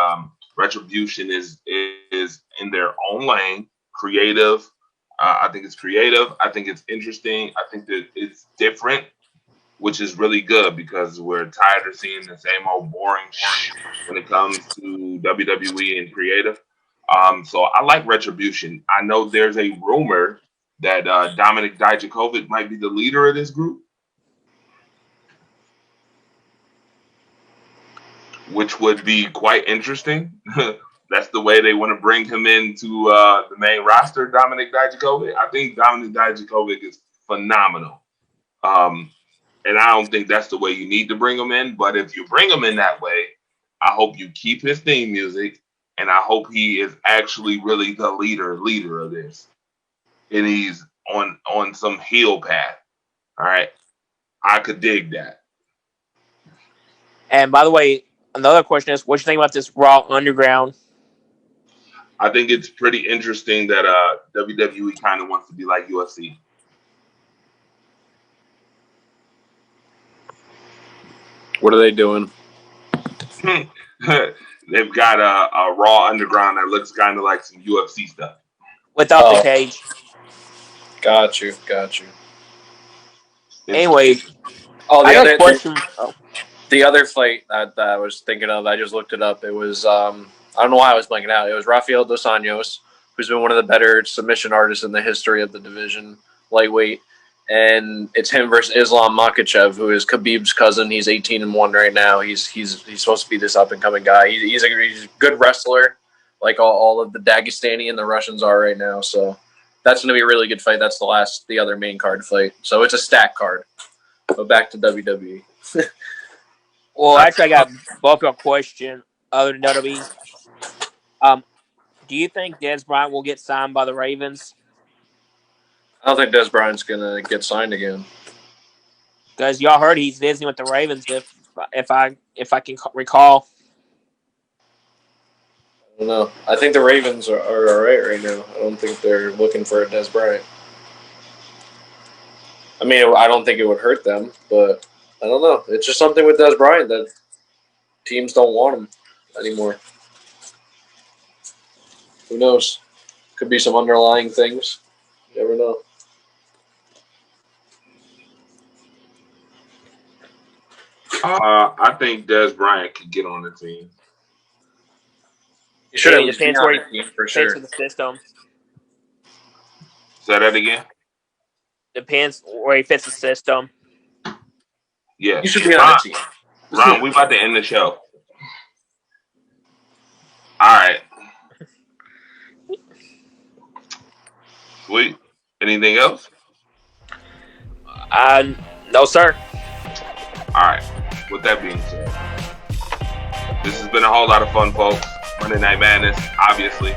Retribution is in their own lane, creative. I think it's creative. I think it's interesting. I think that it's different, which is really good because we're tired of seeing the same old boring shit when it comes to WWE and creative. So I like Retribution. I know there's a rumor that Dominic Dijakovic might be the leader of this group, which would be quite interesting. That's the way they want to bring him into the main roster, Dominic Dijakovic. I think Dominic Dijakovic is phenomenal. And I don't think that's the way you need to bring him in. But if you bring him in that way, I hope you keep his theme music. And I hope he is actually really the leader of this. And he's on some heel path. All right. I could dig that. And by the way, another question is, what you think about this Raw Underground? I think it's pretty interesting that WWE kind of wants to be like UFC. What are they doing? They've got a Raw Underground that looks kind of like some UFC stuff. Without the cage. Got you. Anyway, I got a question. The other fight that I was thinking of, I just looked it up. It was, I don't know why I was blanking out. It was Rafael Dos Anjos, who's been one of the better submission artists in the history of the division, lightweight. And it's him versus Islam Makhachev, who is Khabib's cousin. He's 18-1 right now. He's supposed to be this up-and-coming guy. He's a good wrestler, like all of the Dagestani and the Russians are right now. So that's going to be a really good fight. That's the other main card fight. So it's a stack card. But back to WWE. Well, actually, I got both your question. Other than WWE, do you think Dez Bryant will get signed by the Ravens? I don't think Dez Bryant's going to get signed again. Because y'all heard he's visiting with the Ravens, if I can recall. I don't know. I think the Ravens are all right now. I don't think they're looking for a Dez Bryant. I mean, I don't think it would hurt them, but I don't know. It's just something with Dez Bryant that teams don't want him anymore. Who knows? Could be some underlying things. You never know. I think Dez Bryant could get on the team. He should It at least be depends on where the team for depends sure. on the system. Say that again? Depends where he fits the system. Yeah. He should be on the team. Ron, we about to end the show. All right. Sweet. Anything else? No, sir. All right. With that being said, this has been a whole lot of fun, folks. Monday Night Madness, obviously.